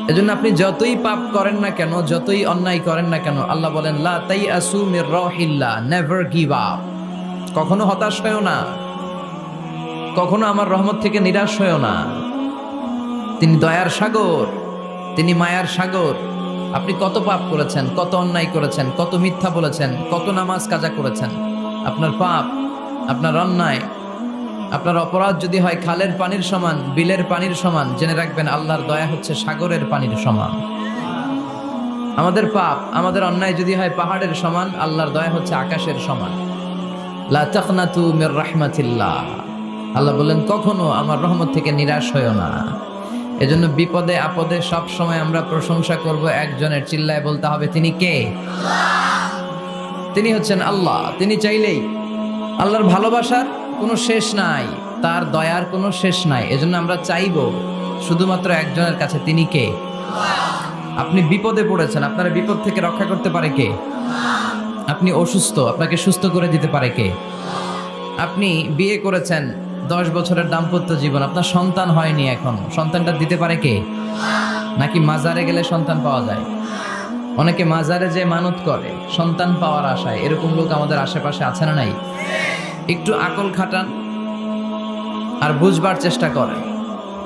এজন্য আপনি যতই পাপ করেন না কেন, যতই অন্যায় করেন না কেন, আল্লাহ বলেন লা তাইআসু মির রাহিল্লাহ, নেভার গিভ আপ। কখনো হতাশ হয়ো না, কখনো আমার রহমত থেকে নিরাশ হয়ো না। তিনি দয়ার সাগর, তিনি মায়ার সাগর। আপনি কত পাপ করেছেন, কত অন্যায় করেছেন, কত মিথ্যা বলেছেন, কত নামাজ কাজা করেছেন। আপনার পাপ, আপনার অন্যায়, আপনার অপরাধ যদি হয় খালের পানির সমান, বিলের পানির সমান, জেনে রাখবেন আল্লাহর দয়া হচ্ছে সাগরের পানির সমান। আমাদের পাপ, আমাদের অন্যায় যদি হয় পাহাড়ের সমান, আল্লাহর দয়া হচ্ছে আকাশের সমান। লা তাকনাতু মির রাহমাতিল্লাহ, আল্লাহ বলেন কখনো আমার রহমত থেকে নিরাশ হয়ো না। এজন্য বিপদে আপদে সব সময় আমরা প্রশংসা করব একজনের, চিল্লায় বলতে হবে তিনি কে? তিনি হচ্ছেন আল্লাহ। তিনি চাইলেই, আল্লাহর ভালোবাসার কোনো শেষ নাই, তার দয়ার কোনো শেষ নাই। এজন্য আমরা চাইব শুধুমাত্র একজনের কাছে, তিনি কে? আপনি বিপদে পড়েছেন, আপনার বিপদ থেকে রক্ষা করতে পারে কে? আপনি অসুস্থ, আপনাকে সুস্থ করে দিতে পারে কে? আপনি বিয়ে করেছেন, 10 বছরের দাম্পত্য জীবন, আপনার সন্তান হয়নি এখন, সন্তানটা দিতে পারে কে? নাকি মাজারে গেলে সন্তান পাওয়া যায়? অনেকে মাজারে যে মানত করে সন্তান পাওয়ার আশায়, এরকম লোক আমাদের আশেপাশে আছে না নাই? একটু আকল খাটান আর বুঝবার চেষ্টা করেন।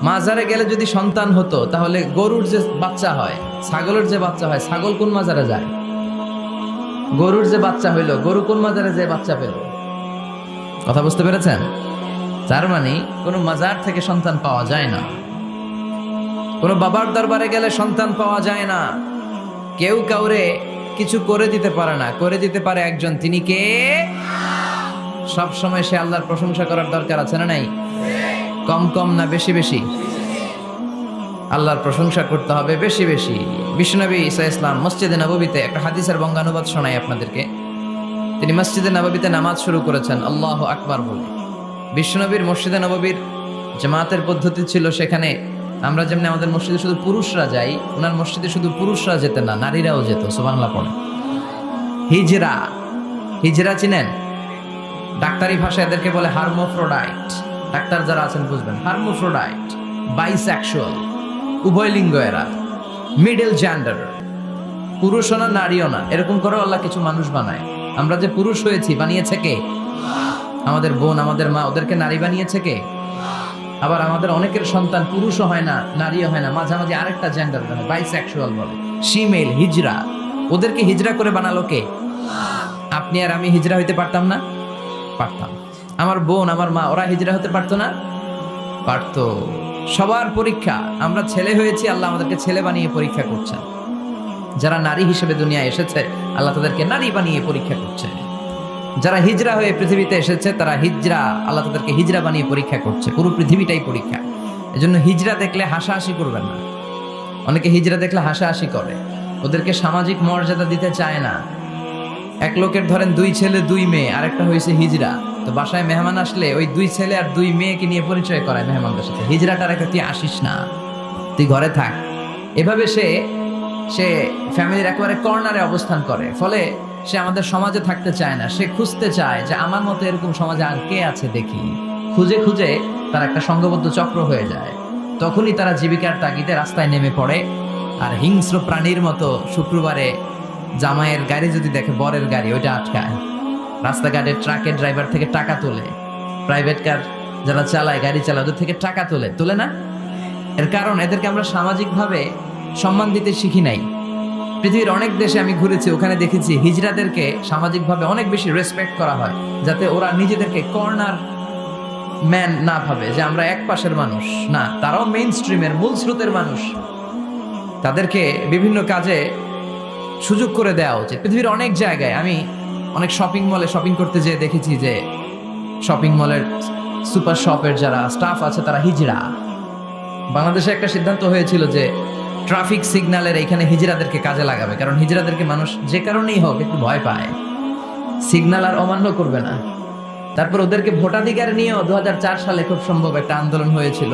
মাজারে গেলে যদি সন্তান হতো, তাহলে গরুর যে বাচ্চা হয়, ছাগলের যে বাচ্চা হয়, ছাগল কোন মাজারে যায়? গরুর যে বাচ্চা হইলো, গরু কোন মাজারে যে বাচ্চা পেল? কথা বুঝতে পেরেছেন? তার মানে কোনো মাজার থেকে সন্তান পাওয়া যায় না, কোনো বাবার দরবারে গেলে সন্তান পাওয়া যায় না। কেউ কাউরে কিছু করে দিতে পারে না, করে দিতে পারে একজন, তিনি কে? সব সময় সে আল্লাহর প্রশংসা করার দরকার আছে না নাই? কম কম না বেশি বেশি? আল্লাহর প্রশংসা করতে হবে বেশি বেশি। বিশ্বনবী ঈসা ইসলাম মসজিদে নববীতে একটা হাদিসের বঙ্গানুবাদ শোনাই আপনাদেরকে। তিনি মসজিদে নববীতে নামাজ শুরু করেছেন আল্লাহু আকবার বলে। বিশ্বনবীর মসজিদে নববীর জামাতের পদ্ধতি ছিল, সেখানে আমরা যেমন আমাদের মসজিদে শুধু পুরুষরা যাই, ওনার মসজিদে শুধু পুরুষরা যেতেন না, নারীরাও যেত। সুবহানাল্লাহ পড়ে। হিজরা, হিজরা চিনেন? ডাক্তারি ভাষায় এদেরকে বলে হার্মোফ্রোডাইট। ডাক্তার যারা আছেন বুঝবেন, হার্মোফ্রোডাইট, বাইসেক্সুয়াল, উভয় লিঙ্গ এরা, মিডল জেন্ডার, পুরুষও না নারীও না, এরকম করে আল্লাহ কিছু মানুষ বানায়। আমরা যে পুরুষ হয়েছি, বানিয়েছে কে? আমাদের বোন, আমাদের মা, ওদেরকে নারী বানিয়েছে কে? আবার আমাদের অনেকের সন্তান পুরুষও হয় না, নারীও হয় না, মাঝামাঝি আরেকটা জেন্ডার, বাইসেক্সুয়াল বলে, শিমেল, হিজরা। ওদেরকে হিজরা করে বানালো কে? আপনি আর আমি হিজরা হইতে পারতাম না? পারতাম। আমার বোন, আমার মা, ওরা হিজরা হতে পারতো না? পারতো। সবার পরীক্ষা, আমরা ছেলে হয়েছি, আল্লাহ আমাদেরকে ছেলে বানিয়ে পরীক্ষা করছেন। যারা নারী হিসেবে দুনিয়ায় এসেছে, আল্লাহ তাদেরকে নারী বানিয়ে পরীক্ষা করছে। যারা হিজরা হয়ে পৃথিবীতে এসেছে, তারা হিজরা, আল্লাহ তাদেরকে হিজরা বানিয়ে পরীক্ষা করছে। পুরো পৃথিবীটাই পরীক্ষা। এজন্য হিজরা দেখলে হাসাহাসি করবেন না। অনেকে হিজরা দেখলে হাসাহাসি করে, ওদেরকে সামাজিক মর্যাদা দিতে চায় না। এক লোকের ধরেন 2 ছেলে 2 মেয়ে, আরেকটা হয়েছে হিজরা, তো বাসায় মেহমান আসলে ওই 2 ছেলে আর 2 মেয়েকে নিয়ে পরিচয় করায় মেহমানদের সাথে। হিজরাটা রেখে তুই আসিস না, তুই ঘরে থাক। এভাবে সে ফ্যামিলির একেবারে কর্নারে অবস্থান করে। ফলে সে আমাদের সমাজে থাকতে চায় না। সে খুঁজতে চায় যে আমার মতো এরকম সমাজে আর কে আছে দেখি। খুঁজে খুঁজে তার একটা সংঘবদ্ধ চক্র হয়ে যায়। তখনই তারা জীবিকার তাগিদে রাস্তায় নেমে পড়ে। আর হিংস্র প্রাণীর মতো শুক্রবারে জামাইয়ের গাড়ি যদি দেখে, বরের গাড়ি, ওইটা আটকায়। রাস্তাঘাটে ট্রাকের ড্রাইভার থেকে টাকা তোলে, প্রাইভেট কার যারা চালায়, গাড়ি চালায়, ওদের থেকে টাকা তোলে না? এর কারণ এদেরকে আমরা সামাজিকভাবে সম্মান দিতে শিখি নাই। পৃথিবীর অনেক দেশে আমি ঘুরেছি, ওখানে দেখেছি হিজড়াদেরকে সামাজিকভাবে অনেক বেশি রেসপেক্ট করা হয়, যাতে ওরা নিজেদেরকে কর্নার ম্যান না ভাবে যে আমরা এক পাশের মানুষ। না, তারাও মেইন স্ট্রিমের, মূল স্রোতের মানুষ। তাদেরকে বিভিন্ন কাজে সুযোগ করে দেওয়া উচিত। পৃথিবীর অনেক জায়গায় আমি অনেক শপিং মলে শপিং করতে যেয়ে দেখেছি যে শপিং মলের সুপার শপের যারা স্টাফ আছে তারা হিজড়া। বাংলাদেশে একটা সিদ্ধান্ত হয়েছিল যে ট্রাফিক সিগন্যালের এইখানে হিজড়াদেরকে কাজে লাগাবে, কারণ হিজড়াদেরকে মানুষ যে কারণেই হোক একটু ভয় পায়, সিগন্যাল আর অমান্য করবে না। তারপর ওদেরকে ভোটাধিকার নিয়েও 2004 সালে খুব সম্ভব একটা আন্দোলন হয়েছিল,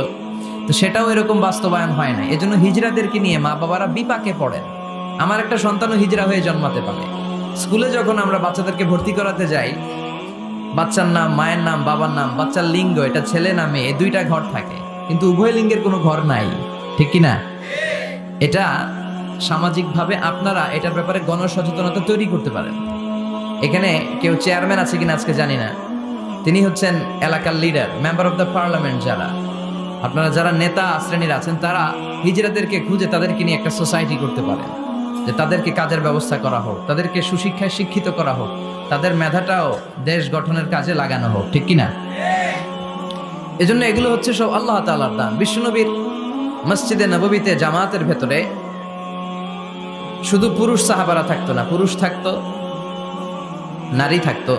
তো সেটাও এরকম বাস্তবায়ন হয় না। এজন্য হিজড়াদেরকে নিয়ে মা বাবারা বিপাকে পড়েন। আমার একটা সন্তানও হিজড়া হয়ে জন্মাতে পারে। স্কুলে যখন আমরা বাচ্চাদেরকে ভর্তি করাতে যাই, বাচ্চার নাম, মায়ের নাম, বাবার নাম, বাচ্চার লিঙ্গ, এটা ছেলে না মেয়ে, এই 2টা ঘর থাকে, কিন্তু উভয় লিঙ্গের কোনো ঘর নাই, ঠিক কিনা? এটা সামাজিকভাবে আপনারা এটার ব্যাপারে গণসচেতনতা তৈরি করতে পারেন। এখানে কেউ চেয়ারম্যান আছে কিনা আজকে জানি না, তিনি হচ্ছেন এলাকার leader, member of the parliament. যারা আপনারা যারা নেতা শ্রেণীর আছেন তারা হিজড়াদেরকে খুঁজে তাদেরকে নিয়ে একটা সোসাইটি করতে পারেন, যে তাদেরকে কাজের ব্যবস্থা করা হোক, তাদেরকে সুশিক্ষায় শিক্ষিত করা হোক, তাদের মেধাটাও দেশ গঠনের কাজে লাগানো হোক, ঠিক কিনা? এজন্য এগুলো হচ্ছে সব আল্লাহ তাআলার দান। বিশ্বনবীর মসজিদে নববীতে জামাতের ভেতরে শুধু পুরুষ সাহাবারা থাকতো না, পুরুষ থাকতো, নারী থাকতো,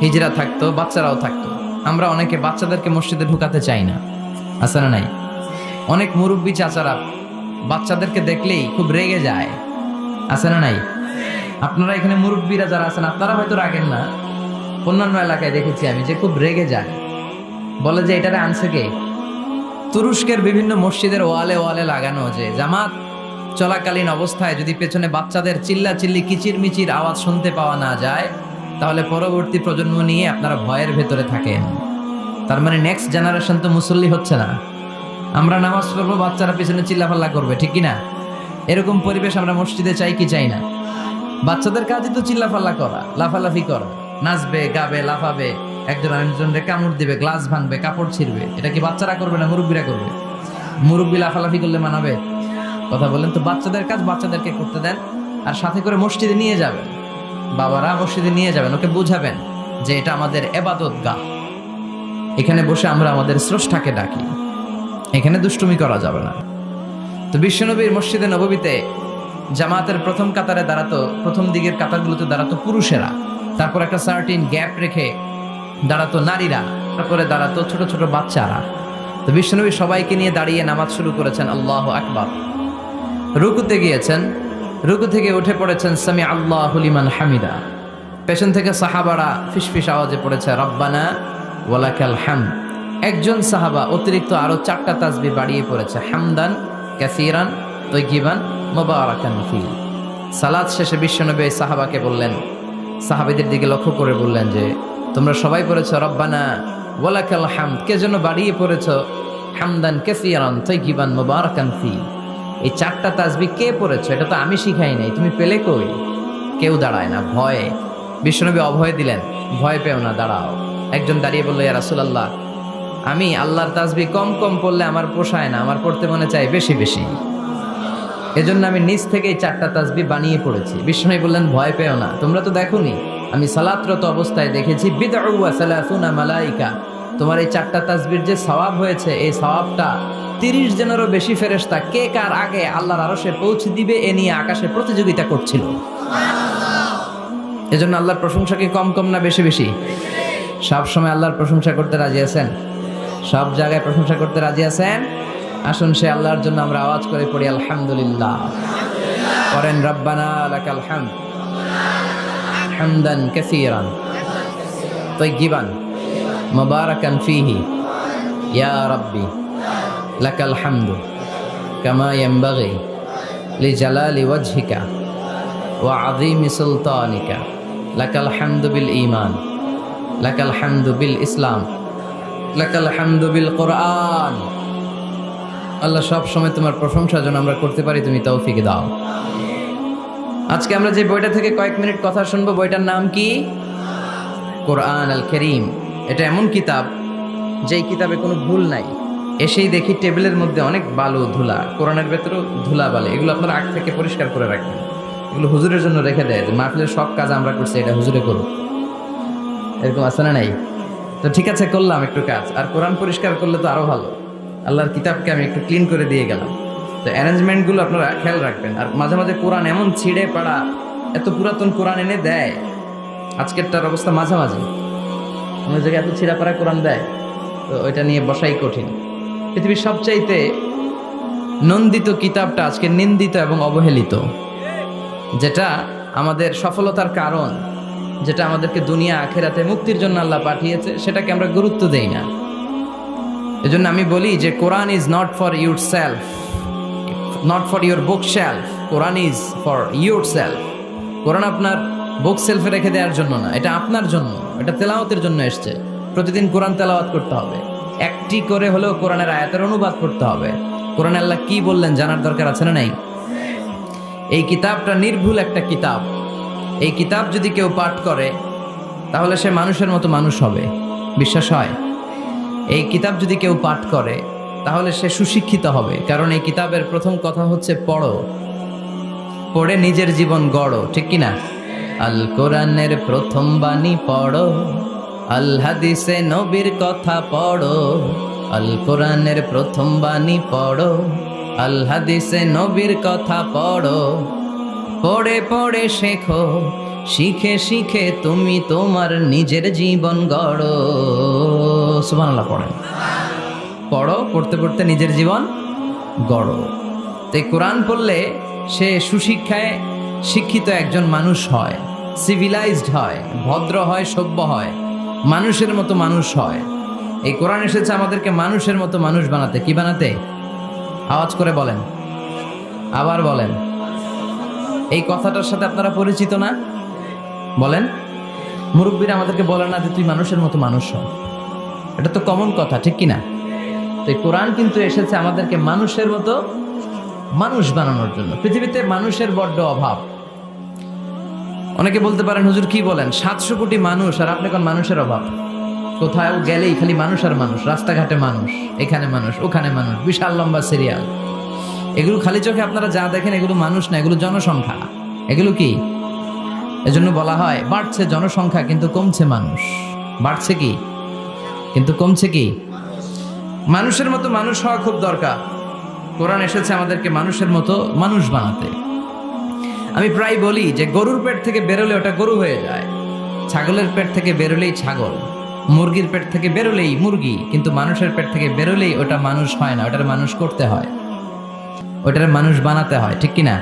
হিজরা থাকতো, বাচ্চারাও থাকতো। আমরা অনেকে বাচ্চাদেরকে মসজিদে ঢুকাতে চাই না, আছে না নাই? অনেক মুরব্বী চাচারা বাচ্চাদেরকে দেখলেই খুব রেগে যায়, আছে না নাই? আপনারা এখানে মুরব্বীরা যারা আছেন আপনারা হয়তো রাগেন না, অন্যান্য এলাকায় দেখেছি আমি যে খুব রেগে যায়, বলে যে এটারে আনছে কে? তুরস্কের বিভিন্ন মসজিদের ওয়ালে ওয়ালে লাগানো যে জামাত চলাকালীন অবস্থায় যদি পেছনে বাচ্চাদের চিল্লা চিল্লি কিচির মিচির আওয়াজ শুনতে পাওয়া না যায়, তাহলে পরবর্তী প্রজন্ম নিয়ে আপনারা ভয়ের ভেতরে থাকেন। তার মানে নেক্সট জেনারেশন তো মুসল্লি হচ্ছে না। আমরা নামাজ পড়বো, বাচ্চারা পিছনে চিল্লাফাল্লা করবে, ঠিক কিনা? এরকম পরিবেশ আমরা মসজিদে চাই কি চাই না? বাচ্চাদের কাজই তো চিল্লাফাল্লা করা, লাফালাফি করা, নাচবে, গাবে, লাফাবে, একজন আরেকজনকে কামড় দিবে, গ্লাস ভাঙবে, কাপড় ছিঁড়বে। এটা কি বাচ্চারা করবে না মুরব্বীরা করবে? মুরব্বী লাফালাফি করলে মানাবে? কথা বলেন তো। বাচ্চাদের কাজ বাচ্চাদেরকে করতে দেন, আর সাথে করে মসজিদে নিয়ে যাবেন, বাবারা মসজিদে নিয়ে যাবেন, ওকে বুঝাবেন যে এটা আমাদের ইবাদত গাহ, এখানে বসে আমরা আমাদের স্রষ্টাকে ডাকি, এখানে দুষ্টুমি করা যাবে না। তো বিশ্বনবীর মসজিদে নববীতে জামাতের প্রথম কাতারে দাঁড়াতো, প্রথম দিকের কাতারগুলোতে দাঁড়াতো পুরুষেরা, তারপর একটা সার্টিন গ্যাপ রেখে দাঁড়াতো নারীরা, তারপরে দাঁড়াতো ছোট ছোট বাচ্চারা। তো বিশ্বনবী সবাইকে নিয়ে দাঁড়িয়ে নামাজ শুরু করেছেন, আল্লাহু আকবার। রুকুতে গিয়েছেন, রুকু থেকে উঠে পড়েছেন সামি আল্লাহু লিমান হামিদা। পেছন থেকে সাহাবারা ফিসফিস আওয়াজে পড়েছে রব্বানা ওয়ালাকাল হামদ। একজন সাহাবা অতিরিক্ত আরো 4টা তাসবিহ বাড়িয়ে পড়েছে, হামদান কাসীরান তাইয়িবান মুবারাকান ফি। সালাত শেষে বিশ্বনবী সাহাবাকে বললেন, সাহাবীদের দিকে লক্ষ্য করে বললেন যে তোমরা সবাই পড়েছো রব্বানা ওয়ালাকাল হামদ, কে যেন বাড়িয়ে পড়েছো হামদান কাসীরান তাইয়িবান মুবারাকান ফি। এই 4টা তাসবিহ কে পড়েছো? এটা তো আমি শিখাই নাই, তুমি পেলে কই? কেউ দাঁড়ায় না, ভয়ে। বিশ্বনবী অভয় দিলেন, ভয় পেও না, দাঁড়াও। একজন দাঁড়িয়ে বলল, ইয়া রাসূলুল্লাহ, আমি আল্লাহর তাসবিহ কম কম পড়লে আমার পোষায় না, আমার পড়তে মনে চাই বেশি বেশি, এজন্য আমি নিজ থেকে এই 4টা তাসবিহ বানিয়ে পড়েছি। বিশ্বনবী বললেন, ভয় পেও না, তোমরা তো দেখোনি, আমি সালাতরত অবস্থায় দেখেছি বিদউ ওয়া সালাসুনা মালাইকা, তোমার এই 4টা তাসবিহর যে সওয়াব হয়েছে, এই সওয়াবটা 30 জনেরও বেশি ফেরেশতা কে কার আগে আল্লাহর আরশে পৌঁছে দিবে এ নিয়ে আকাশে প্রতিযোগিতা করছিল। এজন্য আল্লাহর প্রশংসা কি কম কম না বেশি বেশি? সব সময় আল্লাহর প্রশংসা করতে রাজি আছেন? সব জায়গায় প্রশংসা করতে রাজি আছেন? আসুন সে আল্লাহর জন্য আমরা আওয়াজ করে পড়ি আলহামদুলিল্লাহ। করেন রব্বানা লাকাল হামদ হামদান কাসীরান তাইয়িবান মুবারাকান ফীহি ইয়া রাব্বি লাকাল হামদু কামা ইয়ানবাগি লিজালালি ওয়াজহিকা ওয়া আযীমি সুলতানিকা লাকাল হামদু বিল ঈমান লাকাল হামদু বিল ইসলাম লাকাল হামদু বিল কোরআন। আল্লাহ সব সময় তোমার প্রশংসা যেন আমরা করতে পারি, তুমি তৌফিক দাও। আজকে আমরা যে বইটা থেকে কয়েক মিনিট কথা শুনবো, বইটার নাম কি? কোরআন আল কারীম। এটা এমন কিতাব যেই কিতাবে কোনো ভুল নাই। এসেই দেখি টেবিলের মধ্যে অনেক বালু ধুলা, কোরআনের ভেতরেও ধুলা বালে, এগুলো আপনারা আগ থেকে পরিষ্কার করে রাখবেন। এগুলো হুজুরের জন্য রেখে দেয় যে মাহফিলের সব কাজ আমরা করছি, এটা হুজুরে করুক, এরকম আছে না নাই? তো ঠিক আছে, করলাম একটু কাজ, আর কোরআন পরিষ্কার করলে তো আরো ভালো। আল্লাহর কিতাবকে আমি একটু ক্লিন করে দিয়ে গেলাম। তো অ্যারেঞ্জমেন্টগুলো আপনারা খেয়াল রাখবেন। আর মাঝে মাঝে কোরআন এমন ছিঁড়ে পাড়া, এত পুরাতন কোরআন এনে দেয়, আজকেরটার অবস্থা মাঝামাঝি, অন্য জায়গায় এত ছিঁড়া পাড়া কোরআন দেয়, তো ওইটা নিয়ে বসাই কঠিন। পৃথিবীর সবচাইতে নন্দিত কিতাবটা আজকে নিন্দিত এবং অবহেলিত, যেটা আমাদের সফলতার কারণ, যেটা আমাদেরকে দুনিয়া আখেরাতে মুক্তির জন্য আল্লাহ পাঠিয়েছে, সেটাকে আমরা গুরুত্ব দেই না। এজন্য আমি বলি যে Quran is not for your self, not for your book shelf, Quran is for your self. কোরআন আপনার বুক সেলফে রেখে দেওয়ার জন্য না, এটা আপনার জন্য, এটা তেলাওয়াতের জন্য এসছে। প্রতিদিন কোরআন তেলাওয়াত করতে হবে, একটি করে হলেও কোরআনের আয়াতের অনুবাদ করতে হবে, কোরআনে আল্লাহ কি বললেন জানার দরকার আছে না নাই? এই কিতাবটা নির্ভুল একটা কিতাব। এই কিতাব যদি কেউ পাঠ করে তাহলে সে মানুষের মতো মানুষ হবে, বিশ্বাস হয়? এই কিতাব যদি কেউ পাঠ করে তাহলে সে সুশিক্ষিত হবে, কারণ এই কিতাবের প্রথম কথা হচ্ছে পড়ো, পড়ে নিজের জীবন গড়ো, ঠিক কিনা? আল কোরআনের প্রথম বাণী পড়ো, আল হাদিসে নবীর কথা পড়ো। আল কোরআনের প্রথম বাণী পড়ো, আল হাদিসে নবীর কথা পড়ো। পড়ে পড়ে শেখো, শিখে শিখে তুমি তোমার নিজের জীবন গড়ো। সুবহানাল্লাহ পড়েন। পড়ো, পড়তে পড়তে নিজের জীবন গড়ো। তো কোরআন পড়লে সে সুশিক্ষায় শিক্ষিত একজন মানুষ হয়, সিভিলাইজড হয়, ভদ্র হয়, সভ্য হয়, মানুষের মতো মানুষ হয়। এই কোরআন এসেছে আমাদেরকে মানুষের মতো মানুষ বানাতে। কি বানাতে? আওয়াজ করে বলেন, আবার বলেন। এই কথাটার সাথে আপনারা পরিচিত না? বলেন। মুরব্বীরা আমাদেরকে বলে না যে তুই মানুষের মতো মানুষ হ? এটা তো কমন কথা, ঠিক কিনা? তো এই কোরআন কিন্তু এসেছে আমাদেরকে মানুষের মতো মানুষ বানানোর জন্য। পৃথিবীতে মানুষের বড্ড অভাব। অনেকে বলতে পারেন হুজুর কি বলেন, 700 কোটি মানুষ আর আপনি কোন মানুষের অভাব? কোথাও গেলেই খালি মানুষ আর মানুষ, রাস্তাঘাটে মানুষ, এখানে মানুষ, ওখানে মানুষ, বিশাল লম্বা সিরিয়াল। এগুলো খালি চোখে আপনারা যা দেখেন এগুলো মানুষ না, এগুলো জনসংখ্যা। এগুলো কি? এজন্য বলা হয় বাড়ছে জনসংখ্যা কিন্তু কমছে মানুষ। বাড়ছে কি কিন্তু কমছে কি? মানুষের মতো মানুষ হওয়া খুব দরকার। কোরআন এসেছে আমাদেরকে মানুষের মতো মানুষ বানাতে। আমি প্রায় বলি যে গরুর পেট থেকে বেরোলে ওটা গরু হয়ে যায়, ছাগলের পেট থেকে বেরোলেই ছাগল, মুরগির পেট থেকে বেরোলেই মুরগি, কিন্তু মানুষের পেট থেকে বেরোলেই ওটা মানুষ হয় না, ওটার মানুষ করতে হয়, ওটার মানুষ বানাতে হয়, ঠিক কিনা?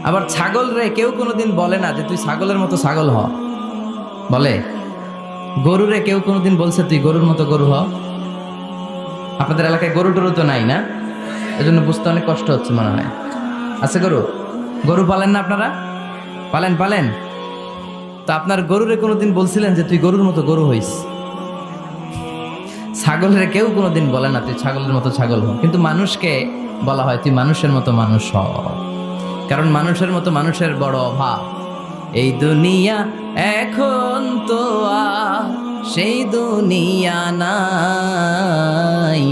আবার ছাগল রে কেউ কোনোদিন বলে না যে তুই ছাগলের মতো ছাগল হ, বলে? গরুরে কেউ কোনোদিন বলছে তুই গরুর মতো গরু হ? আপনাদের এলাকায় গরু টরু তো নাই না, এজন্য বুঝতে অনেক কষ্ট হচ্ছে মনে হয়। আছে গরু? গরু পালেন না আপনারা? পালেন পালেন? তো আপনার গরুরে কোনোদিন বলছিলেন যে তুই গরুর মতো গরু হইস? ছাগলের কেউ কোনোদিন বলে না তুই ছাগলের মতো ছাগল হ, কিন্তু মানুষকে বলা হয় তুই মানুষের মতো মানুষ হ, কারণ মানুষের মতো মানুষের বড় অভাব। এই দুনিয়া এখন তো আর সেই দুনিয়া নাই,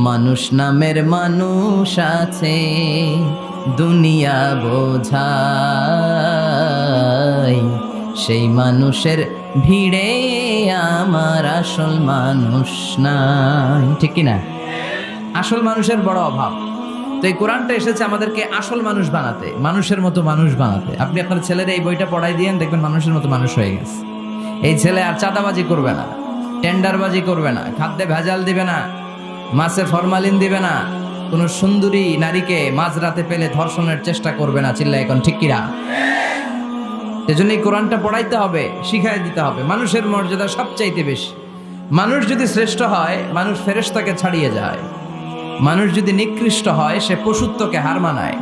মানুষ নামের মানুষ আছে দুনিয়া বোঝাই, সেই মানুষের ভিড়ে আমার আসল মানুষ নাই, ঠিক কিনা? আসল মানুষের বড় অভাব। তো এই কোরআনটা এসেছে আমাদেরকে আসল মানুষ বানাতে, মানুষের মতো মানুষ বানাতে। আপনি আপনার ছেলের এই বইটা পড়াই দিয়েন, দেখবেন মানুষের মতো মানুষ হয়ে গেছে। এই ছেলে আর চাঁদাবাজি করবে না, টেন্ডারবাজি করবে না, খাদ্যে ভেজাল দিবে না, মাছে ফরমালিন দিবে না, কোনো সুন্দরী নারীকে মাঝরাতে পেলে ধর্ষণের চেষ্টা করবে না। চিল্লা এখন ঠিক কিরা? এজন্য এই কোরআনটা পড়াইতে হবে, শিখাই দিতে হবে। মানুষের মর্যাদা সবচাইতে বেশি। মানুষ যদি শ্রেষ্ঠ হয় মানুষ ফেরেশতাকে ছাড়িয়ে যায়, মানুষ যদি নিকৃষ্ট হয় সে পশুত্বকে হার মানায়।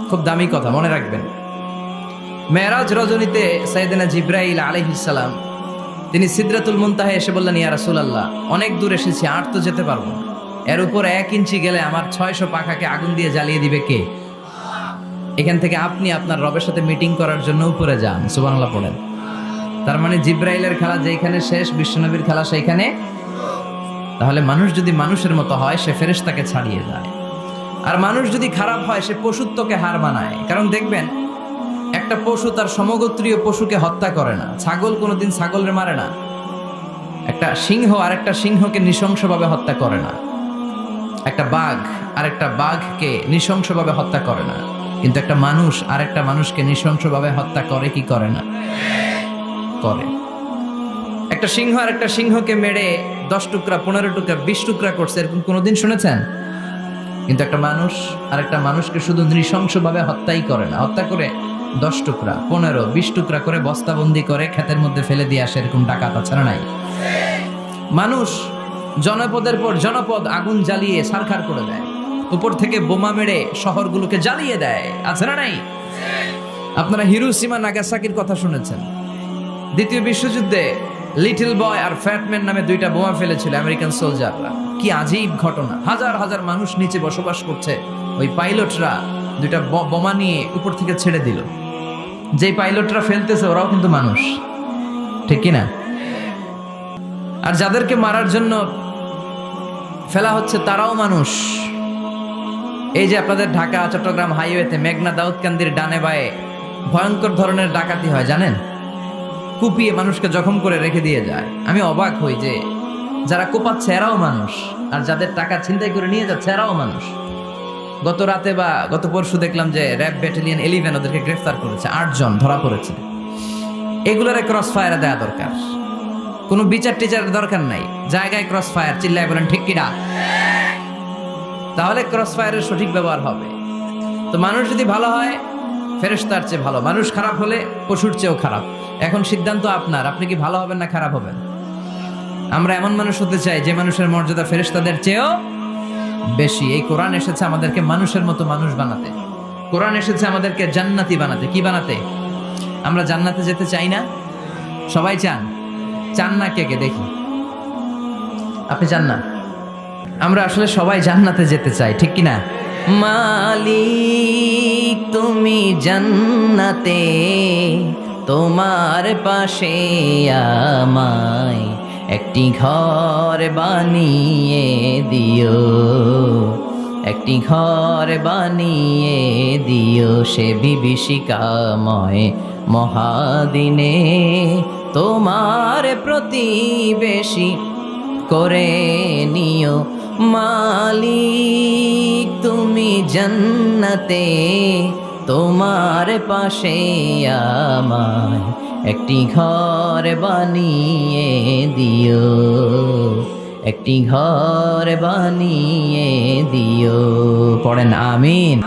খুব দামি কথা, মনে রাখবেন। মেরাজ রজনীতে সাইয়েদনা জিবরাইল আলাইহিস সালাম তিনি সিদরাতুল মুনতাহা এসে বললেন, ইয়া রাসূলুল্লাহ, অনেক দূর এসেছি, আর তো যেতে পারবো না, এর উপর 1 ইঞ্চি গেলে আমার 600 পাখাকে আগুন দিয়ে জ্বালিয়ে দিবে কে? এখান থেকে আপনি আপনার রবের সাথে মিটিং করার জন্য উপরে যান। সুবহানাল্লাহ পড়েন। তার মানে জিবরাইলের খেলা যেখানে শেষ, বিশ্বনবীর খেলা সেইখানে। তাহলে মানুষ যদি মানুষের মতো হয় সে ফেরেশতাকে ছাড়িয়ে যায়, আর মানুষ যদি খারাপ হয় সে পশুত্বকে হার মানায়। কারণ দেখবেন একটা পশু তার সমগোত্রীয় পশুকে হত্যা করে না, ছাগল কোনোদিন ছাগলের মারে না, একটা সিংহ আর একটা সিংহকে নৃশংসভাবে হত্যা করে না, একটা বাঘ আর একটা বাঘকে নৃশংসভাবে হত্যা করে না, কিন্তু একটা মানুষ আর একটা মানুষকে নৃশংসভাবে হত্যা করে কি করে না? করে। একটা সিংহ আর একটা সিংহকে মেরে 10 টুকরা, 15 টুকরা, 20 টুকরা করছে, এরকম কোনোদিন শুনেছেন? কিন্তু একটা মানুষ আর একটা মানুষকে শুধু নৃশংসভাবে হত্যাই করে না, হত্যা করে 10 টুকরা, 15, 20 টুকরা করে বস্তাবন্দি করে ক্ষেতের মধ্যে ফেলে দিয়ে আসে, এরকম ডাকাত আছে না নাই? মানুষ জনপদের পর জনপদ আগুন জ্বালিয়ে ছারখার করে দেয়, উপর থেকে বোমা মেরে শহরগুলোকে জ্বালিয়ে দেয়, আছে না নাই? আপনারা হিরোশিমা নাগাসাকির কথা শুনেছেন। দ্বিতীয় বিশ্বযুদ্ধে লিটল বয় আর ফ্যাটম্যান নামে দুইটা বোমা ফেলেছিল আমেরিকান সোলজাররা। কি আজীব ঘটনা, হাজার হাজার মানুষ নিচে বসবাস করছে, ওই পাইলটরা দুইটা বোমা নিয়ে উপর থেকে ছেড়ে দিল। যে পাইলটরা ফেলতেছে ওরাও কিন্তু মানুষ, ঠিক কিনা? আর যাদেরকে মারার জন্য ফেলা হচ্ছে তারাও মানুষ। এই যে আপনাদের ঢাকা চট্টগ্রাম হাইওয়েতে মেঘনা দাউদকান্দির ডানে বায়ে ভয়ঙ্কর ধরনের ডাকাতি হয় জানেন, কুপিয়ে মানুষকে জখম করে রেখে দিয়ে যায়। আমি অবাক হই যে যারা কোপাচ্ছে এরাও মানুষ, আর যাদের টাকা ছিনতাই করে নিয়ে যাচ্ছে এরাও মানুষ। গত রাতে বা গত পরশু দেখলাম যে র্যাব ব্যাটালিয়ন 11 ওদেরকে গ্রেফতার করেছে, 8 জন ধরা পড়েছে। এগুলোর ক্রস ফায়ার দেওয়া দরকার, কোনো বিচার টিচারের দরকার নাই, জায়গায় ক্রস ফায়ার, চিল্লায় বলেন ঠিক কিনা? তাহলে ক্রস ফায়ারের সঠিক ব্যবহার হবে। তো মানুষ যদি ভালো হয় ফেরেশতার চেয়ে ভালো, মানুষ খারাপ হলে পশুর চেয়েও খারাপ। এখন সিদ্ধান্ত আপনার, আপনি কি ভালো হবেন না খারাপ হবেন? আমরা এমন মানুষ হতে চাই যে মানুষের মর্যাদা ফেরেশতাদের চেয়েও বেশি। এই কোরআন এসেছে আমাদেরকে মানুষের মতো মানুষ বানাতে, কোরআন এসেছে আমাদেরকে জান্নাতি বানাতে। কি বানাতে? আমরা জান্নাতে যেতে চাই না? সবাই চান? চান না কে কে দেখি? আপনি চান না? আমরা আসলে সবাই জান্নাতে যেতে চাই, ঠিক কিনা? মালিক তুমি জান্নাতে, তোমার পাশে আমায় একটি ঘর বানিয়ে দিও, একটি ঘর বানিয়ে দিও সে বিভীষিকাময় মহাদিনে, তোমার প্রতিবেশী করে নিও। মালিক তুমি জান্নাতে, তোমার পাশে আমায় একটি ঘর বানিয়ে দিও, একটি ঘর বানিয়ে দিও। পড়েন আমিন।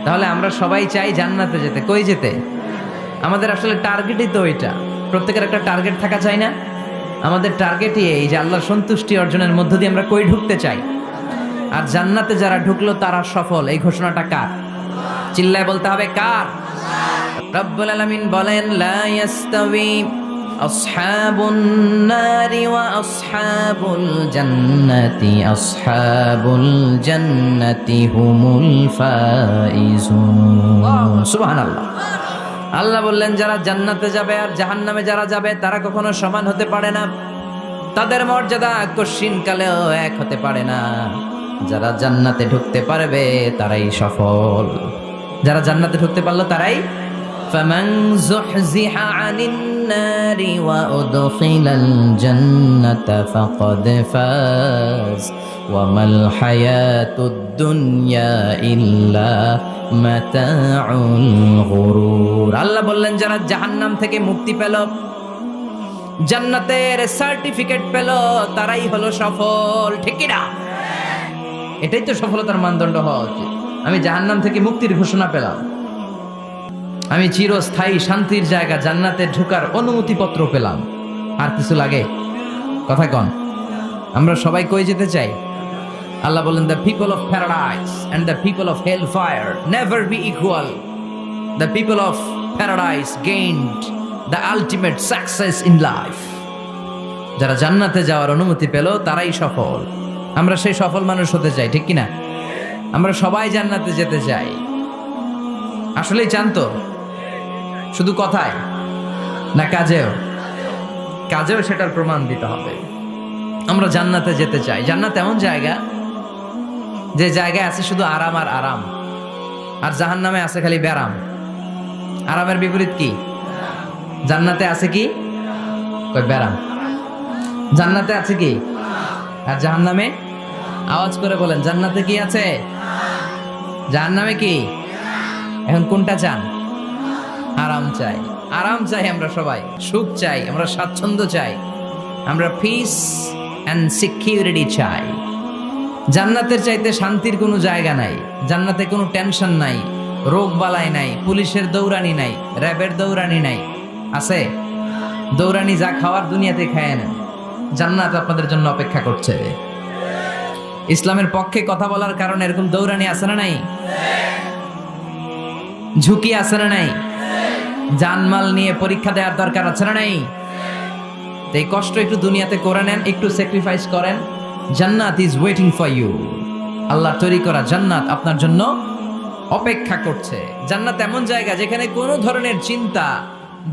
তাহলে আমরা সবাই চাই জান্নাতে যেতে। কই যেতে? আমাদের আসলে টার্গেটই তো ওইটা। প্রত্যেকের একটা টার্গেট থাকা চাই না? আমাদের টার্গেটই এই যে আল্লাহর সন্তুষ্টি অর্জনের মধ্য দিয়ে আমরা কই ঢুকতে চাই। আর জান্নাতে যারা ঢুকলো তারা সফল, এই ঘোষণাটা কার? চিল্লায় বলতে হবে কার? রব্বুল আলামিন বলেন লা ইয়াস্তাবি আসহাবুন নারি ওয়া আসহাবুল জান্নাতি, আসহাবুল জান্নাতি হুমুল ফাইজুন। সুবহানাল্লাহ। আল্লাহ বললেন যারা জান্নাতে যাবে আর জাহান্নামে যারা যাবে তারা কখনো সমান হতে পারে না, তাদের মর্যাদা কশিনকালেও এক হতে পারে না। যারা জান্নাতে ঢুকতে পারবে তারাই সফল, যারা জান্নাতে ঢুকতে পারলো তারাই। ফামান যুহজিহা আনিন নারি ওয়া উদখিলাল জান্নাতা ফাকাদ ফাজ ওয়া মাল হায়াতুদ দুনিয়া ইল্লা মাতাউল গুরুর। আল্লাহ বললেন যারা জাহান্নাম থেকে মুক্তি পেল, জান্নাতের সার্টিফিকেট পেল, তারাই হলো সফল, ঠিক কি না? এটাই তো সফলতার মানদণ্ড হওয়া উচিত। আমি জাহান্নাম থেকে মুক্তির ঘোষণা পেলাম, আমি চিরস্থায়ী শান্তির জায়গা জান্নাতে ঢোকার অনুমতিপত্র পেলাম, আর কিছু লাগে? কথা কন। আমরা সবাই কই যেতে চাই? আল্লাহ বলেন the people of paradise and the people of hellfire never be equal. The people of paradise gained the ultimate success in life. যারা জান্নাতে যাওয়ার অনুমতি পেল তারাই সফল। আমরা সেই সফল মানুষ হতে চাই, ঠিক কিনা? আমরা সবাই জান্নাতে যেতে চাই। আসলেই চান তো? শুধু কথায় না কাজেও? কাজেও সেটার প্রমাণ দিতে হবে। আমরা জান্নাতে যেতে চাই। জান্নাত এমন জায়গা যে জায়গায় আছে শুধু আরাম আর আরাম, আর জাহান্নামে আছে খালি ব্যারাম। আরামের বিপরীত কি? জান্নাতে আছে কি? কই ব্যারাম। জান্নাতে আছে কি? আর জাহান্নামে? আওয়াজ করে বলেন জান্নাতে কি আছে? জাহান্নামে কি? এখন কোনটা চান? আরাম চাই। আরাম চাই আমরা সবাই, সুখ চাই, আমরা স্বাচ্ছন্দ্য চাই, আমরা পিস অ্যান্ড সিকিউরিটি চাই। জান্নাতের চাইতে শান্তির কোনো জায়গা নাই। জান্নাতে কোনো টেনশন নাই, রোগ বালাই নাই, পুলিশের দৌড়ানি নাই, র্যাবের দৌড়ানি নাই। আছে? দৌড়ানি যা খাওয়ার দুনিয়াতে খায় না, জান্নাত আপনাদের জন্য অপেক্ষা করছে। ইসলামের পক্ষে কথা বলার কারণে এরকম দৌড়ানি আছে না নাই? ঝুঁকি আছে না নাই? জানমাল নিয়ে পরীক্ষা দেওয়ার দরকার আছে না নাই? তো এই কষ্ট একটু দুনিয়াতে করে নেন, একটু স্যাক্রিফাইস করেন, জান্নাত ইজ ওয়েটিং ফর ইউ। আল্লাহর তৈরি করা জান্নাত আপনার জন্য অপেক্ষা করছে। জান্নাত এমন জায়গা যেখানে কোনো ধরনের চিন্তা,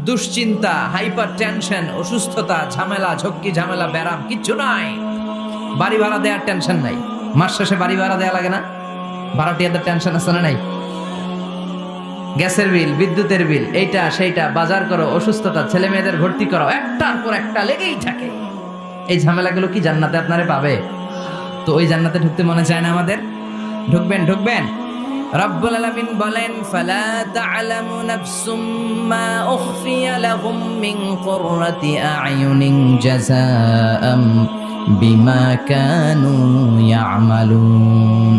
দুশ্চিন্তা, হাইপার টেনশন, অসুস্থতা, ঝামেলা, ঝক্কি ঝামেলা, ব্যারাম কিচ্ছু নাই। বাড়ি ভাড়া দেওয়ার টেনশন নাই, মাস শেষে বাড়ি ভাড়া দেওয়া লাগে না, ভাড়াটিয়াদের টেনশন আছে না নাই? গ্যাসের বিল, বিদ্যুতের বিল, এইটা সেইটা, বাজার করো, অসুস্থতা, ছেলে মেয়েদের ভর্তি করো, একটার পর একটা লেগেই থাকে। এই ঝামেলাগুলো কি জান্নাতে আপনারে পাবে? তো ওই জান্নাতে ঢুকতে মনে চায় না আমাদের? ঢুকবেন, ঢুকবেন। রব্বুল আলামিন বলেন, ফালা তা'লামু নাফসুম মা উখফিয়া লাহুম মিন কুররাতি আ'য়ুনিন জাযাআম বিমা কানু ইয়া'মালুন।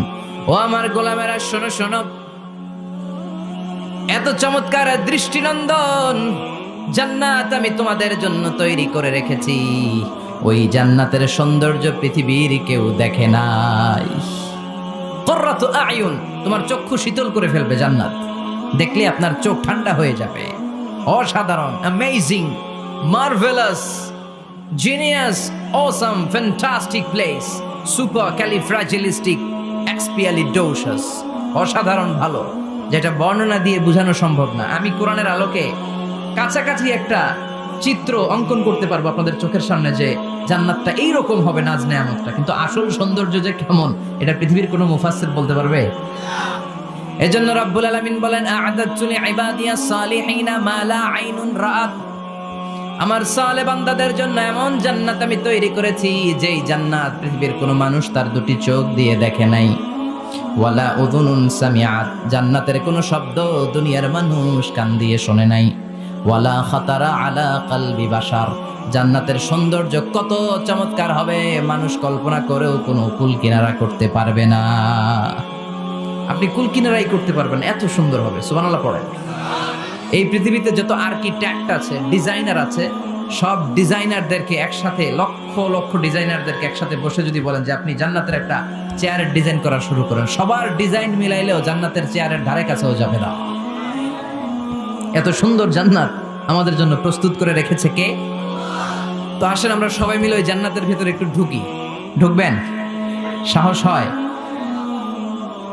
ও আমার গোলামেরা, শোনো শোনো, এত চমৎকার দৃষ্টিনন্দন জান্নাত আমি তোমাদের জন্য তৈরি করে রেখেছি। ওই জান্নাতের সৌন্দর্য পৃথিবীর কেউ দেখে নাই। কুররাতু আ'য়ুন, তোমার চক্ষু শীতল করে ফেলবে জান্নাত। দেখলে আপনার চোখ ঠান্ডা হয়ে যাবে। অসাধারণ, amazing, marvellous, genius, awesome, fantastic place, supercalifragilisticexpialidocious. অসাধারণ ভালো, যেটা বর্ণনা দিয়ে বোঝানো সম্ভব না। আমি কোরআনের আলোকে কাছাকাছি একটা চিত্র অঙ্কন করতে পারবো আপনাদের চোখের সামনে, যে জান্নাতটা এইরকম হবে, নাজ নেয়ামতটা, কিন্তু আসল সৌন্দর্য যে কেমন এটা পৃথিবীর কোনো মুফাসসির বলতে পারবে? এজন্য রব্বুল আলামিন বলেন, আ'আদাতু লিইবাদিয়াস সালিহিনা মা লা আইনুন রাআত। আমার সালে বান্দাদের জন্য এমন জান্নাত আমি তৈরি করেছি, যেই জান্নাত পৃথিবীর কোনো মানুষ তার দুটি চোখ দিয়ে দেখে নাই। ওয়ালা উযুনুন সামিআত, জান্নাতের কোনো শব্দ দুনিয়ার মানুষ কান দিয়ে শোনে নাই। ওয়ালা খাতারা আলা কলবি বাশার, জান্নাতের সৌন্দর্য কত চমৎকার হবে মানুষ কল্পনা করেও কোনো কুল কিনারা করতে পারবে না। আপনি কুল কিনারাই করতে পারবেন, এত সুন্দর হবে। সুবহানাল্লাহ পড়েন। এই পৃথিবীতে যত আর্কিটেক্ট আছে, ডিজাইনার আছে, সব ডিজাইনারদেরকে একসাথে, লক্ষ লক্ষ ডিজাইনারদেরকে একসাথে বসে যদি বলেন যে আপনি জান্নাতের একটা চেয়ারের ডিজাইন করা শুরু করেন, সবার ডিজাইন মিলাইলেও জান্নাতের চেয়ারের ধারে কাছেও যাবে না। এত সুন্দর জান্নাত আমাদের জন্য প্রস্তুত করে রেখেছে কে? তো আসেন আমরা সবাই মিলে ওই জান্নাতের ভেতরে একটু ঢুকি। ঢুকবেন? সাহস হয়?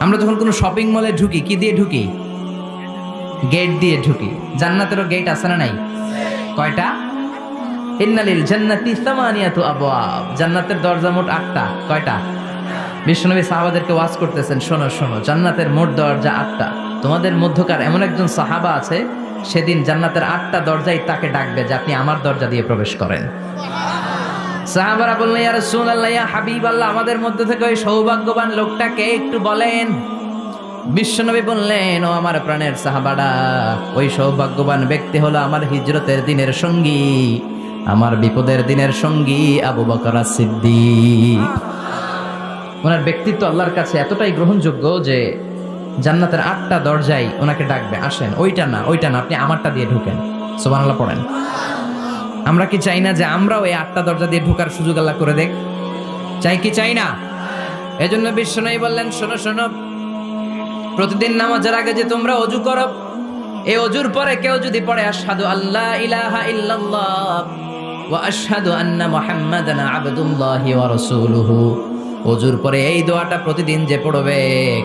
আমরা যখন কোনো শপিং মলে ঢুকি, কি দিয়ে ঢুকি? গেট দিয়ে ঢুকি। জান্নাতেরও গেট আছে না নাই? কয়টা? ইন্নালিল জান্নাতি সামানিয়াতু আবওয়াব, জান্নাতের দরজা মোট 8টা। কয়টা? বিশ্বনবী সাহাবাদেরকে ওয়াজ করতেছেন, শোনো শোনো, জান্নাতের মোট দরজা 8টা। তোমাদের মধ্যকার এমন একজন সাহাবা আছে, সেদিন জান্নাতের 8টা দরজাই তাকে ডাকবে যে আপনি আমার দরজা দিয়ে প্রবেশ করেন। সাহাবারা বললেন, ইয়া রাসূলুল্লাহ, ইয়া হাবিবাল্লাহ, আমাদের মধ্যে থেকে ওই সৌভাগ্যবান লোকটাকে একটু বলেন। বিশ্বনবী বললেন, ও আমার প্রাণের সাহাবারা, ওই সৌভাগ্যবান ব্যক্তি হলো আমার হিজরতের দিনের সঙ্গী, আমার বিপদের দিনের সঙ্গী আবু বকর সিদ্দিক। ওনার ব্যক্তিত্ব আল্লাহর কাছে এতটাই গ্রহণযোগ্য যে জান্নাতের 8টা দরজাই ওনাকে ডাকবে, আসেন। ওইটা না, ওইটা না, আপনি আমারটা দিয়ে ঢুকেন। সুবহানাল্লাহ পড়েন। আমরা কি চাই না যে আমরাও এই 8টা দরজা দিয়ে ঢোকার সুযোগ আল্লাহ করে দেখ? চাই কি চাই না? এজন্য বিশ্বনবী বললেন, শোনো শোনো, প্রতিদিন নামাজের আগে যে তোমরা ওযু করো, এই ওযুর পরে কেউ যদি পড়ে আশহাদু আল্লা ইলাহা ইল্লাল্লাহ ওয়া আশহাদু আন্না মুহাম্মাদান আবদুল্লাহি ওয়া রাসূলুহু, ওযুর পরে এই দোয়াটা প্রতিদিন যে পড়বে,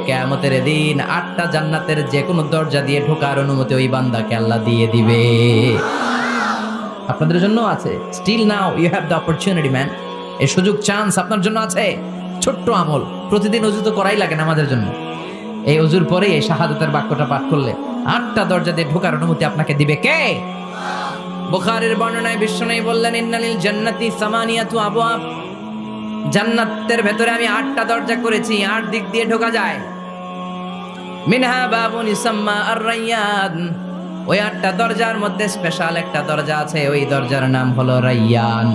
কিয়ামতের দিন 8টা জান্নাতের যে কোনো দরজা দিয়ে ঢোকার অনুমতি ওই বান্দাকে আল্লাহ দিয়ে দিবে। আপনাদের জন্য আছে। Still now you have the opportunity man. এই সুযোগ, চান্স আপনার জন্য আছে। ছোট্ট আমল, প্রতিদিন ওযু তো করাই লাগে না আমাদের জন্য। এই ওযুর পরে এই শাহাদাতের বাক্যটা পাঠ করলে 8টা দরজা দিয়ে ঢোকার অনুমতি আপনাকে দিবে কে? বুখারীর বর্ণনায় বিশ্বনবী বললেন, ইন্নালিল জান্নাতি সামানিয়াতু আবওয়াব, জান্নাতের ভেতরে আমি 8টা দরজা করেছি, 8 দিক দিয়ে ঢোকা যায়। মিনহা বাবুন ইসাম্মা আর-রায়্যান, ওই 8টা দরজার মধ্যে স্পেশাল একটা দরজা আছে, ওই দরজার নাম হলো রায়্যান।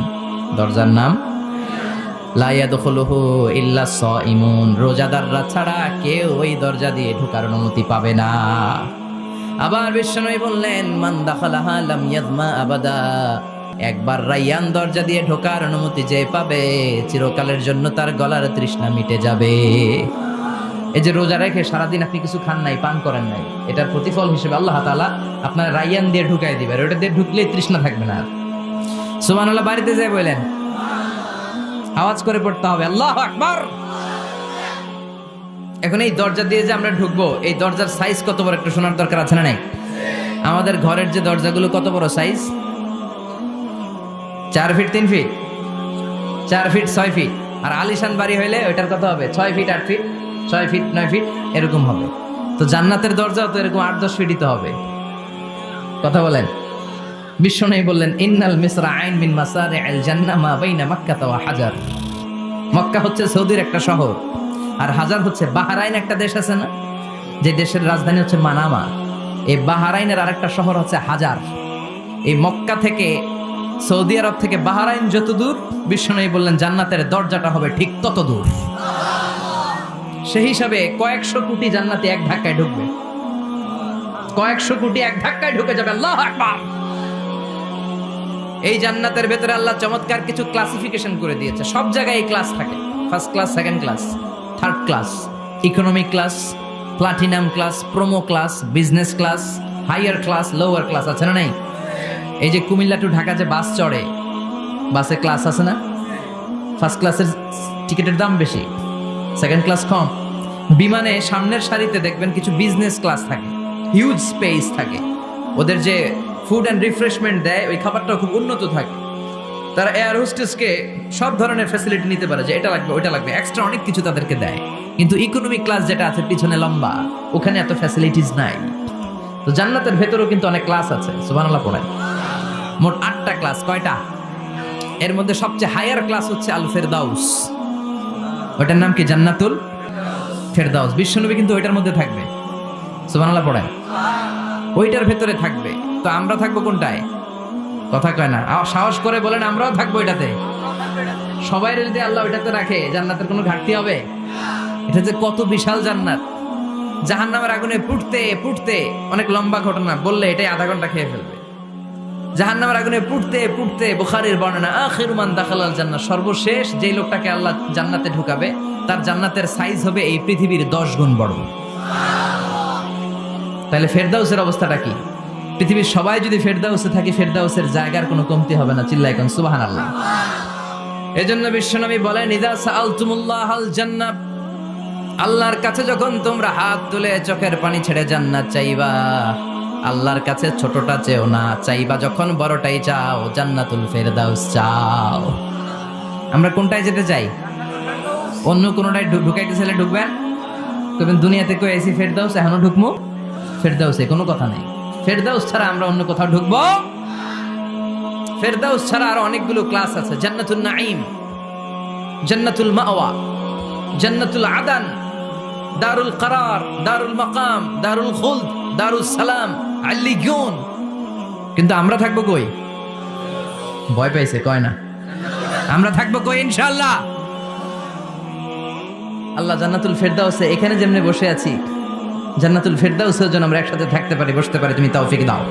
দরজার নাম লা ইয়াদখুলুহু ইল্লা সাইমুন, রোজাদাররা ছাড়া কেউ ওই দরজা দিয়ে ঢোকার অনুমতি পাবে না। আবার বিশ্বনবী বললেন, মান দাখালাহা লাম ইয়াযমা আবাদা, একবার রায়্যান দরজা দিয়ে ঢোকার অনুমতি যে পাবে, চিরকালের জন্য তার গলার তৃষ্ণা মিটে যাবে। এই যে রোজা রেখে সারাদিন আপনি কিছু খান নাই, পান করেন নাই, এটার প্রতিফল হিসেবে আল্লাহ তাআলা আপনার রায়্যান দিয়ে ঢুকাই দিবেন। ওটা দিয়ে ঢুকলেই তৃষ্ণা থাকবে না। সুবহানাল্লাহ বাড়িতে যাই বলেন, আওয়াজ করে পড়তে হবে আল্লাহু আকবার। এখন এই দরজা দিয়ে যে আমরা ঢুকবো, এই দরজার সাইজ কত বড় একটু শোনার দরকার আছে না নাই? আমাদের ঘরের যে দরজাগুলো কত বড় size? 4 feet 3 feet, 4 feet 6 feet. আর আলিশান বাড়ি হইলে ওইটার কত হবে? 6 ফিট 8 ফিট, 6 ফিট 9 ফিট এরকম হবে। তো জান্নাতের দরজাও তো এরকম 8-10 ফিটই তো হবে। কথা বলেন। বিশ্বনবী বললেন ইন্নাল মিসরাআইন মিন মাসারি'আল জান্নাহ মা বাইনা মাক্কাহ ওয়া হাজার। মক্কা হচ্ছে সৌদির একটা শহর, আর হাজার হচ্ছে বাহরাইন, একটা দেশ আছে না, যে দেশের রাজধানী হচ্ছে মানামা। এই বাহরাইনের আরেকটা শহর হচ্ছে হাজার। এই মক্কা থেকে, সৌদি আরব থেকে বাহরাইন যত দূর, বিশ্বনবী বললেন জান্নাতের দরজাটা হবে ঠিক তত দূর। সেই হিসাবে কয়েকশো কোটি জান্নাতি এক ধাক্কায় ঢুকবে, কয়েকশো কোটি এক ধাক্কায় ঢুকে যাবে। আল্লাহু আকবার। এই জান্নাতের ভেতরে আল্লাহ চমৎকার কিছু ক্লাসিফিকেশন করে দিয়েছে। সব জায়গায় এই ক্লাস থাকে, first class, second class, third class, economy class, platinum class, promo class, business class, higher class, lower class, আছে না নাই? এই যে কুমিল্লা টু ঢাকা যে বাস চড়ে, বাসে ক্লাস আছে না? ফার্স্ট ক্লাসের টিকিটের দাম বেশি, সেকেন্ড ক্লাস কম। বিমানে সামনের সারিতে দেখবেন কিছু বিজনেস ক্লাস থাকে, হিউজ স্পেস থাকে, ওদের যে ফুড অ্যান্ড রিফ্রেশমেন্ট দেয় ওই খাবারটাও খুব উন্নত থাকে। তারা এয়ার হোস্টেসকে সব ধরনের ফ্যাসিলিটি নিতে পারে, যে এটা লাগবে ওইটা লাগবে, এক্সট্রা অনেক কিছু তাদেরকে দেয়। কিন্তু ইকোনমিক ক্লাস যেটা আছে পিছনে লম্বা, ওখানে এত ফ্যাসিলিটিস নাই। তো জান্নাতের ভেতরেও কিন্তু অনেক ক্লাস আছে, সুবহানাল্লাহ পড়েন। মোট 8টা ক্লাস। কয়টা? এর মধ্যে সবচেয়ে হায়ার ক্লাস হচ্ছে আল ফেরদাউস। ওটার নাম কি? জান্নাতুল ফেরদাউস। বিশ্বনবী কিন্তু ওইটার মধ্যে থাকবে, সুবহানাল্লাহ পড়েন। ওইটার ভেতরে থাকবে। তো আমরা থাকবো কোনটায়? কথা কয় না, সাহস করে বলেন আমরাও থাকবো এটাতে। সবাই যদি আল্লাহ ওইটাতে রাখে, জান্নাতের কোনো ঘাটতি হবে? এটা যে কত বিশাল জান্নাত! জাহান্নামের আগুনে পুড়তে পুড়তে, অনেক লম্বা ঘটনা বললে এটাই আধা ঘন্টা খেয়ে ফেলবে। জাহান্নামের আগুনে পুড়তে পুড়তে, বুখারীর বর্ণনা, আখিরু মান দাখালাল জান্নাহ, সর্বশেষ যেই লোকটাকে আল্লাহ জান্নাতে ঢুকাবে, তার জান্নাতের সাইজ হবে এই পৃথিবীর 10 গুণ বড়। তাহলে ফেরদাউসের অবস্থাটা কি? পৃথিবীর সবাই যদি ফেরদাউসে থাকে, ফেরদাউসের জায়গার কোনো কমতি হবে না। চিল্লায় কোন সুবহানাল্লাহ। এজন্য বিশ্বনবী বলেন ইযা সাআলতুমুল্লাহাল জান্নাহ, আল্লাহর কাছে যখন তোমরা হাত তুলে চোখের পানি ছেড়ে জান্নাত চাইবা, আল্লাহর কাছে ছোটটা চেও না, চাইবা যখন বড়টাই চাও, জান্নাতুল ফেরদাউস চাও। আমরা কোনটায় যেতে চাই? অন্য কোনটায় ঢুকাইতে চাইলে ঢুকবেন, তবে দুনিয়াতে কই আইছি ফেরদাউস, এখনো ঢুকমু ফেরদাউসে, কোনো কথা নেই। ফেরদাউস ছাড়া আমরা অন্য কোথাও ঢুকবো? ফেরদাউস ছাড়া আরো অনেকগুলো ক্লাস আছে। জান্নাতুল নাঈম, জান্নাতুল মাওয়া, জান্নাতুল আদান, দারুল করার, দারুল মাকাম, দারুল খুলদ, দারুল সালাম, আল্লিগুন। কিন্তু আমরা থাকবো কই? ভয় পাইছে, কয় না। আমরা থাকবো কই? ইনশাআল্লাহ। আল্লাহ জান্নাতুল ফেরদাউসে, এখানে যেমনি বসে আছি, জান্নাতুল ফেরদাউসের জন্য আমরা একসাথে থাকতে পারি, বসতে পারি। তুমি তৌফিক দাও।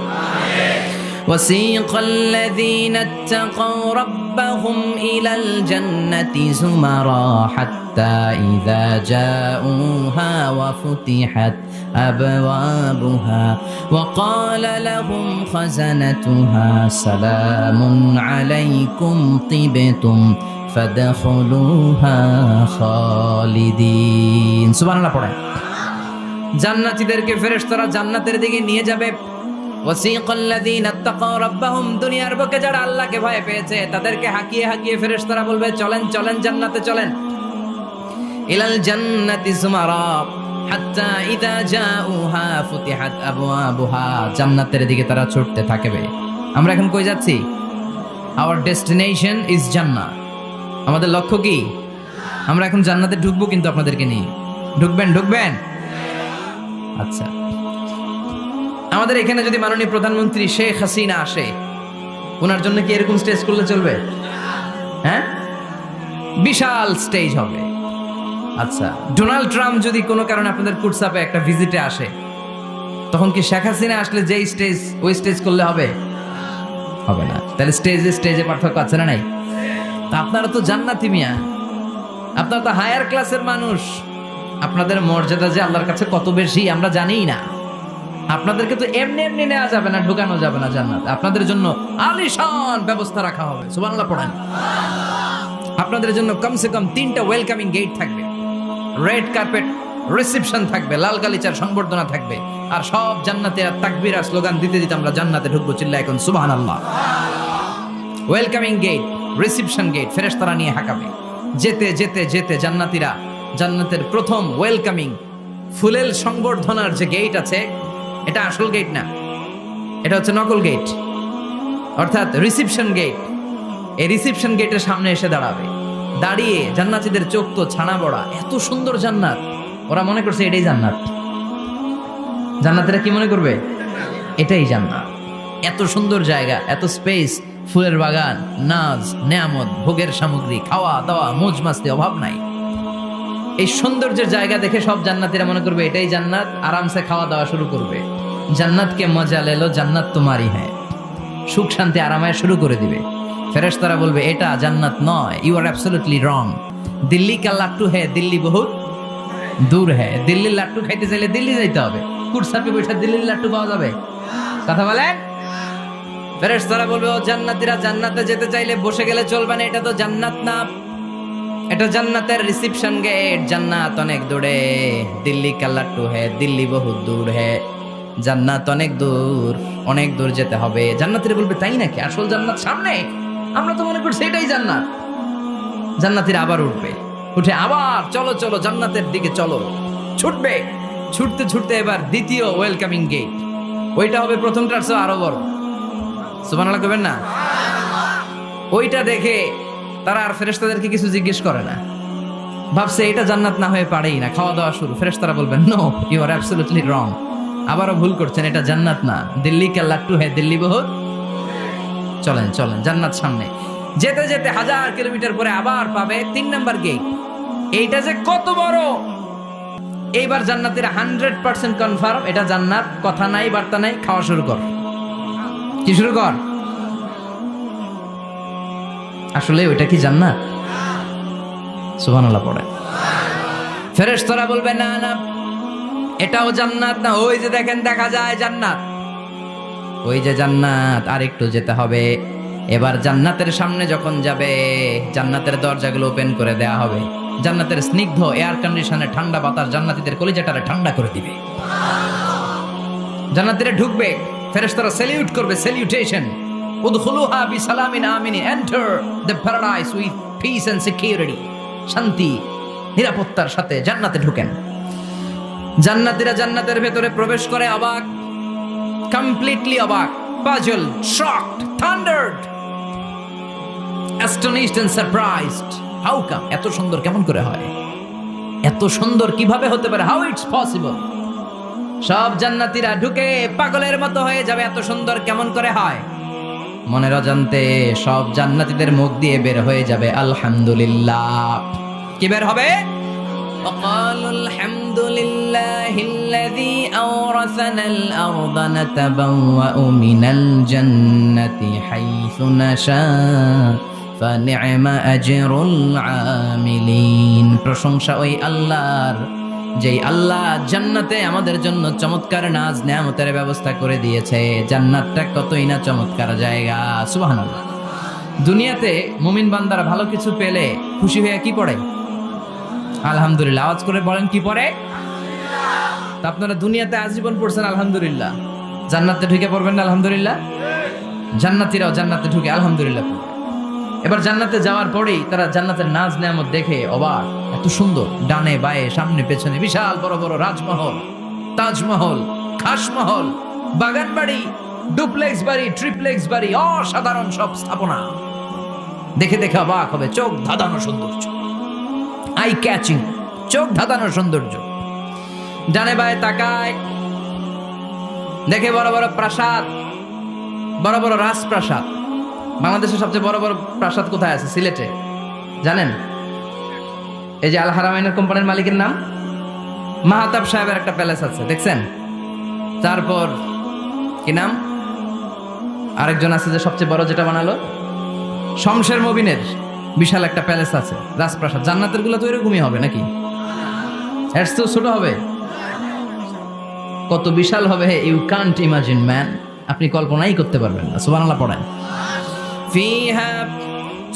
وسيق الذين اتقوا ربهم إلى الجنة زمرا حتى إذا جاءوها وفتحت أبوابها وقال لهم خزنتها سلام عليكم طبتم فادخلوها خالدين। سبحان الله পড়ে। জান্নাতীদেরকে ফেরেশতারা জান্নাতের দিকে নিয়ে যাবে। ওয়াসিকাল্লাযীনা ইত্তাকাউ রাব্বাহুম, দুনিয়ার বুকে যারা আল্লাহকে ভয় পেয়েছে তাদেরকে হাঁকিয়ে হাঁকিয়ে ফেরেশতারা বলবে চলেন চলেন জান্নাতে চলেন। ইলাল জান্নাতি যুমারা হাত্তা ইযা জাউহা ফুতিহাত আবওয়াবুহা, জান্নাতের দিকে তারা ছুটতে থাকবে। আমরা এখন কই যাচ্ছি? আওয়ার ডেস্টিনেশন ইজ জান্নাহ। আমাদের লক্ষ্য কি? আমরা এখন জান্নাতে ঢুকবো, কিন্তু আপনাদেরকে নিয়ে। ঢুকবেন? ঢুকবেন? আচ্ছা, আমাদের এখানে যদি মাননীয় প্রধানমন্ত্রী শেখ হাসিনা আসে, ওনার জন্য কি এরকম স্টেজ করলে চলবে? হ্যাঁ, বিশাল স্টেজ হবে। আচ্ছা, ডোনাল্ড ট্রাম্প যদি কোনো কারণে আপনাদের কুটসাপে একটা ভিজিটে আসে, তখন কি শেখ হাসিনা আসলে যেই স্টেজ, ওই স্টেজ করলে হবে? হবে না। তাহলে স্টেজে স্টেজে পার্থক্য আছে না নাই? তা আপনারা তো জান্নাতি মিয়া, আপনারা তো হায়ার ক্লাসের মানুষ। আপনাদের মর্যাদা যে আল্লাহর কাছে কত বেশি আমরা জানিই না। আপনাদেরকে তো এমনি এমনি নেওয়া যাবে না, ঢুকানো যাবে না জান্নাত। আপনাদের জন্য আলিশান ব্যবস্থা রাখা হবে। সুবহানাল্লাহ পড়েন। আপনাদের জন্য কমসে কম 3টা ওয়েলকামিং গেট থাকবে, রেড কার্পেট রিসেপশন থাকবে, লাল গালিচার সংবর্ধনা থাকবে, আর সব জান্নাতীরা তাকবীর আর স্লোগান দিতে দিতে আমরা জান্নাতে ঢুকবো। চিল্লায় এখন সুবহানাল্লাহ। ওয়েলকামিং গেট, রিসেপশন গেট ফেরেশতারা নিয়ে হাঁকাবে। যেতে যেতে যেতে জান্নাতীরা জান্নাতের প্রথম ওয়েলকামিং ফুলেল সংবর্ধনার যে গেট আছে, এটা আসল গেট না, এটা হচ্ছে নকল গেট, অর্থাৎ রিসেপশন গেট। এই রিসেপশন গেটের সামনে এসে দাঁড়াবে, দাঁড়িয়ে জান্নাতীদের চোখ তো ছানা বড়া, এত সুন্দর জান্নাত, ওরা মনে করছে এটাই জান্নাত। জান্নাতীরা কি মনে করবে? এটাই জান্নাত। এত সুন্দর জায়গা, এত স্পেস, ফুলের বাগান, নাজ নেয়ামত, ভোগের সামগ্রী, খাওয়া দাওয়া, মৌজ মাস্তি, অভাব নাই। এই সৌন্দর্যের জায়গা দেখে সব জান্নাতীরা মনে করবে এটাই জান্নাত, আরামসে খাওয়া দাওয়া শুরু করবে। জান্নাতকে মজা লেলো, জান্নাত তোমারই হ্যাঁ, সুখ শান্তি আরামায় শুরু করে দিবে। ফেরেশতারা বলবে এটা জান্নাত নয়, you are absolutely wrong. Delhi কা লাট্টু হ্যাঁ, দিল্লি বহুত দূর হ্যাঁ। দিল্লির লাট্টু খাইতে চাইলে দিল্লি যাইতে হবে, কুরসাপে বসে দিল্লির লাট্টু পাওয়া যাবে? কথা বলেন। ফেরেশতারা বলবে ও জান্নাতীরা, জান্নাতে যেতে চাইলে বসে গেলে চলবে না, এটা তো জান্নাত না, এটা জান্নাতের রিসেপশন গেট। জান্নাত অনেক দূরে, দিল্লি কা লাট্টু হ্যাঁ, দিল্লি বহুত দূর হ্যাঁ, জান্নাত অনেক দূর, অনেক দূর যেতে হবে। জান্নাতীরা বলবে তাই নাকি, আসল জান্নাত সামনে, আমরা তো মনে করছি এটাই জান্নাত। জান্নাতীরা আবার উঠবে, উঠে আবার চলো চলো জান্নাতের দিকে চলো, ছুটবে। ছুটতে ছুটতে এবার দ্বিতীয় ওয়েলকামিং গেট, ওইটা হবে প্রথমটার চেয়ে আরো বড়। সুবহানাল্লাহ কইবেন না? ওইটা দেখে তারা আর ফেরেশতাদেরকে কিছু জিজ্ঞেস করে না, ভাবছে এটা জান্নাত না হয়ে পারেই না, খাওয়া দাওয়া শুরু। ফেরেশতারা বলবেন no, you are absolutely wrong, আবারও ভুল করছেন, এটা জান্নাত না, দিল্লি কা লাট্টু হ্যাঁ, দিল্লি বহুত। চলেন চলেন, জান্নাত সামনে। যেতে যেতে 1000 কিলোমিটার পরে আবার পাবে 3 নাম্বার গেট। এইটা যে কত বড়, এইবার জান্নাতীরা 100% কনফার্ম এটা জান্নাত, কথা নাই বার্তা নাই, খাওয়া শুরু কর। কি শুরু কর? আসলে ওইটা কি জান্নাত? সুবহানাল্লাহ পড়ে। ফেরেশতারা বলবে না না, এটাও জান্নাত না, ওই যে দেখেন দেখা যায় জান্নাত, ওই যে জান্নাত, আর একটু যেতে হবে। এবার জান্নাতের সামনে যখন যাবে, জান্নাতের দরজাগুলো ওপেন করে দেয়া হবে। জান্নাতের স্নিগ্ধ এয়ার কন্ডিশনে ঠান্ডা বাতাস জান্নাতীদের কলিজাটারে ঠান্ডা করে দিবে। জান্নাতীরা ঢুকবে, ফেরেশতারা স্যালিউট করবে, স্যালিউটেশন। উদখুলুহা বিসালামিন আমিন, enter the paradise with peace and security. শান্তি নিরাপত্তার সাথে জান্নাতে ঢুকেন। জান্নাতীরা জান্নাতের ভেতরে প্রবেশ করে অবাক, কমপ্লিটলি অবাক, puzzled, shocked, thundered, astonished and surprised. How come? এত সুন্দর কেমন করে হয়? এত সুন্দর কিভাবে হতে পারে? How it's possible? সব জান্নাতীরা ঢুকে পাগলের মতো হয়ে যাবে, এত সুন্দর কেমন করে হয়? মনের অজান্তে সব জান্নাতীদের মুখ দিয়ে বের হয়ে যাবে আলহামদুলিল্লাহ। কি বের হবে? وقالوا الحمد لله الذي أورثنا الأرض نتبوأ من الجنة حيث نشاء فنعم أجر العاملين। প্রশংসা ওই আল্লাহর, যেই আল্লাহ জান্নাতে আমাদের জন্য চমৎকার নাজ নেয়ামতের ব্যবস্থা করে দিয়েছে। জান্নাতটা কতই না চমৎকার জায়গা। সুবহানাল্লাহ। দুনিয়াতে মুমিন বান্দারা ভালো কিছু পেলে খুশি হয়ে কি পড়ে? আলহামদুলিল্লাহ। আওয়াজ করে বলেন কি পড়ে? তা আপনারা দুনিয়াতে আজীবন পড়ছেন আলহামদুলিল্লাহ, জান্নাতে ঢুকে পড়বেন না আলহামদুলিল্লাহ? জান্নাতীরাও জান্নাতে ঢুকে আলহামদুলিল্লাহ পড়বে। এবার জান্নাতে যাওয়ার পরেই তারা জান্নাতের নাজ নেয়ামত দেখে অবাক, এত সুন্দর, ডানে বায়ে সামনে পেছনে বিশাল বড় বড় রাজমহল, তাজমহল, খাসমহল, বাগান বাড়ি, ডুপ্লেক্স বাড়ি, ট্রিপ্লেক্স বাড়ি, অসাধারণ সব স্থাপনা দেখে দেখে অবাক হবে। চোখ ধাঁধানো সৌন্দর্য, আই ক্যাচিং, চোখ ধাঁধানো সৌন্দর্য। ডানে বায়ে তাকায়, দেখে বড় বড় প্রাসাদ, বড় বড় রাজপ্রাসাদ। বাংলাদেশের সবচেয়ে বড় বড় প্রাসাদ কোথায় আছে? সিলেটে, জানেন? এই যে আল হারামাইনের কোম্পানির মালিকের নাম মাহতাব সাহেবের একটা প্যালেস আছে, দেখছেন? তারপর কি নাম আরেকজন আছে যে সবচেয়ে বড় যেটা বানালো, শমশের মবিনের বিশাল একটা প্যালেস আছে, রাজপ্রাসাদ। জান্নাতের গুলো তো এরকমই হবে নাকি? এর তো ছোট হবে। কত বিশাল হবে, ইউ কান্ট ইমাজিন ম্যান, আপনি কল্পনাই করতে পারবেন না। সুবহানাল্লাহ পড়েন। ফিহা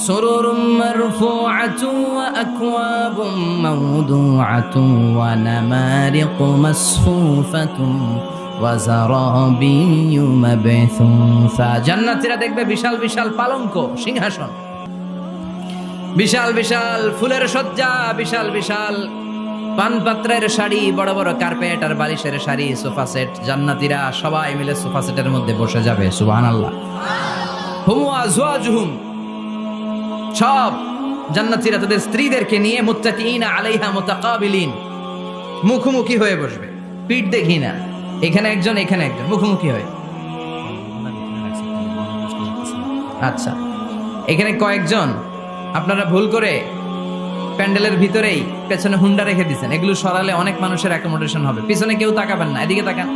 সুরুরুম মারফুআতুন ওয়া আকওয়াবুম মাওদুআতুন ওয়া নামারিকু মাসফুফাতুন ওয়া যারাবিয়্যু মাবথুসা। জান্নাতীরা দেখবে বিশাল বিশাল পালঙ্ক, সিংহাসন, বিশাল বিশাল ফুলের সজ্জা, বিশাল বিশাল পানপাত্রের শাড়ি, বড় বড় কার্পেট আর বালিশের শাড়ি, সোফা সেট। জান্নাতীরা সবাই মিলে সোফা সেটের মধ্যে বসে যাবে। সুবহানাল্লাহ। হুম ওয়া আজওয়াজুহুম, সব জান্নাতীরা তাদের স্ত্রীদেরকে নিয়ে মুত্তাকিইনা আলাইহা মুতাকাবিলিন, মুখোমুখি হয়ে বসবে, পিঠ দেখি না, এখানে একজন এখানে একজন, মুখোমুখি হয়ে। আচ্ছা, এখানে কয়েকজন আপনারা ভুল করে প্যান্ডেলের ভিতরেই পেছনে হুন্ডা রেখে দিচ্ছেন, এগুলো সরালে অনেক মানুষের অ্যাকোমোডেশন হবে। পিছনে কেউ তাকাবেন না, এদিকে তাকান,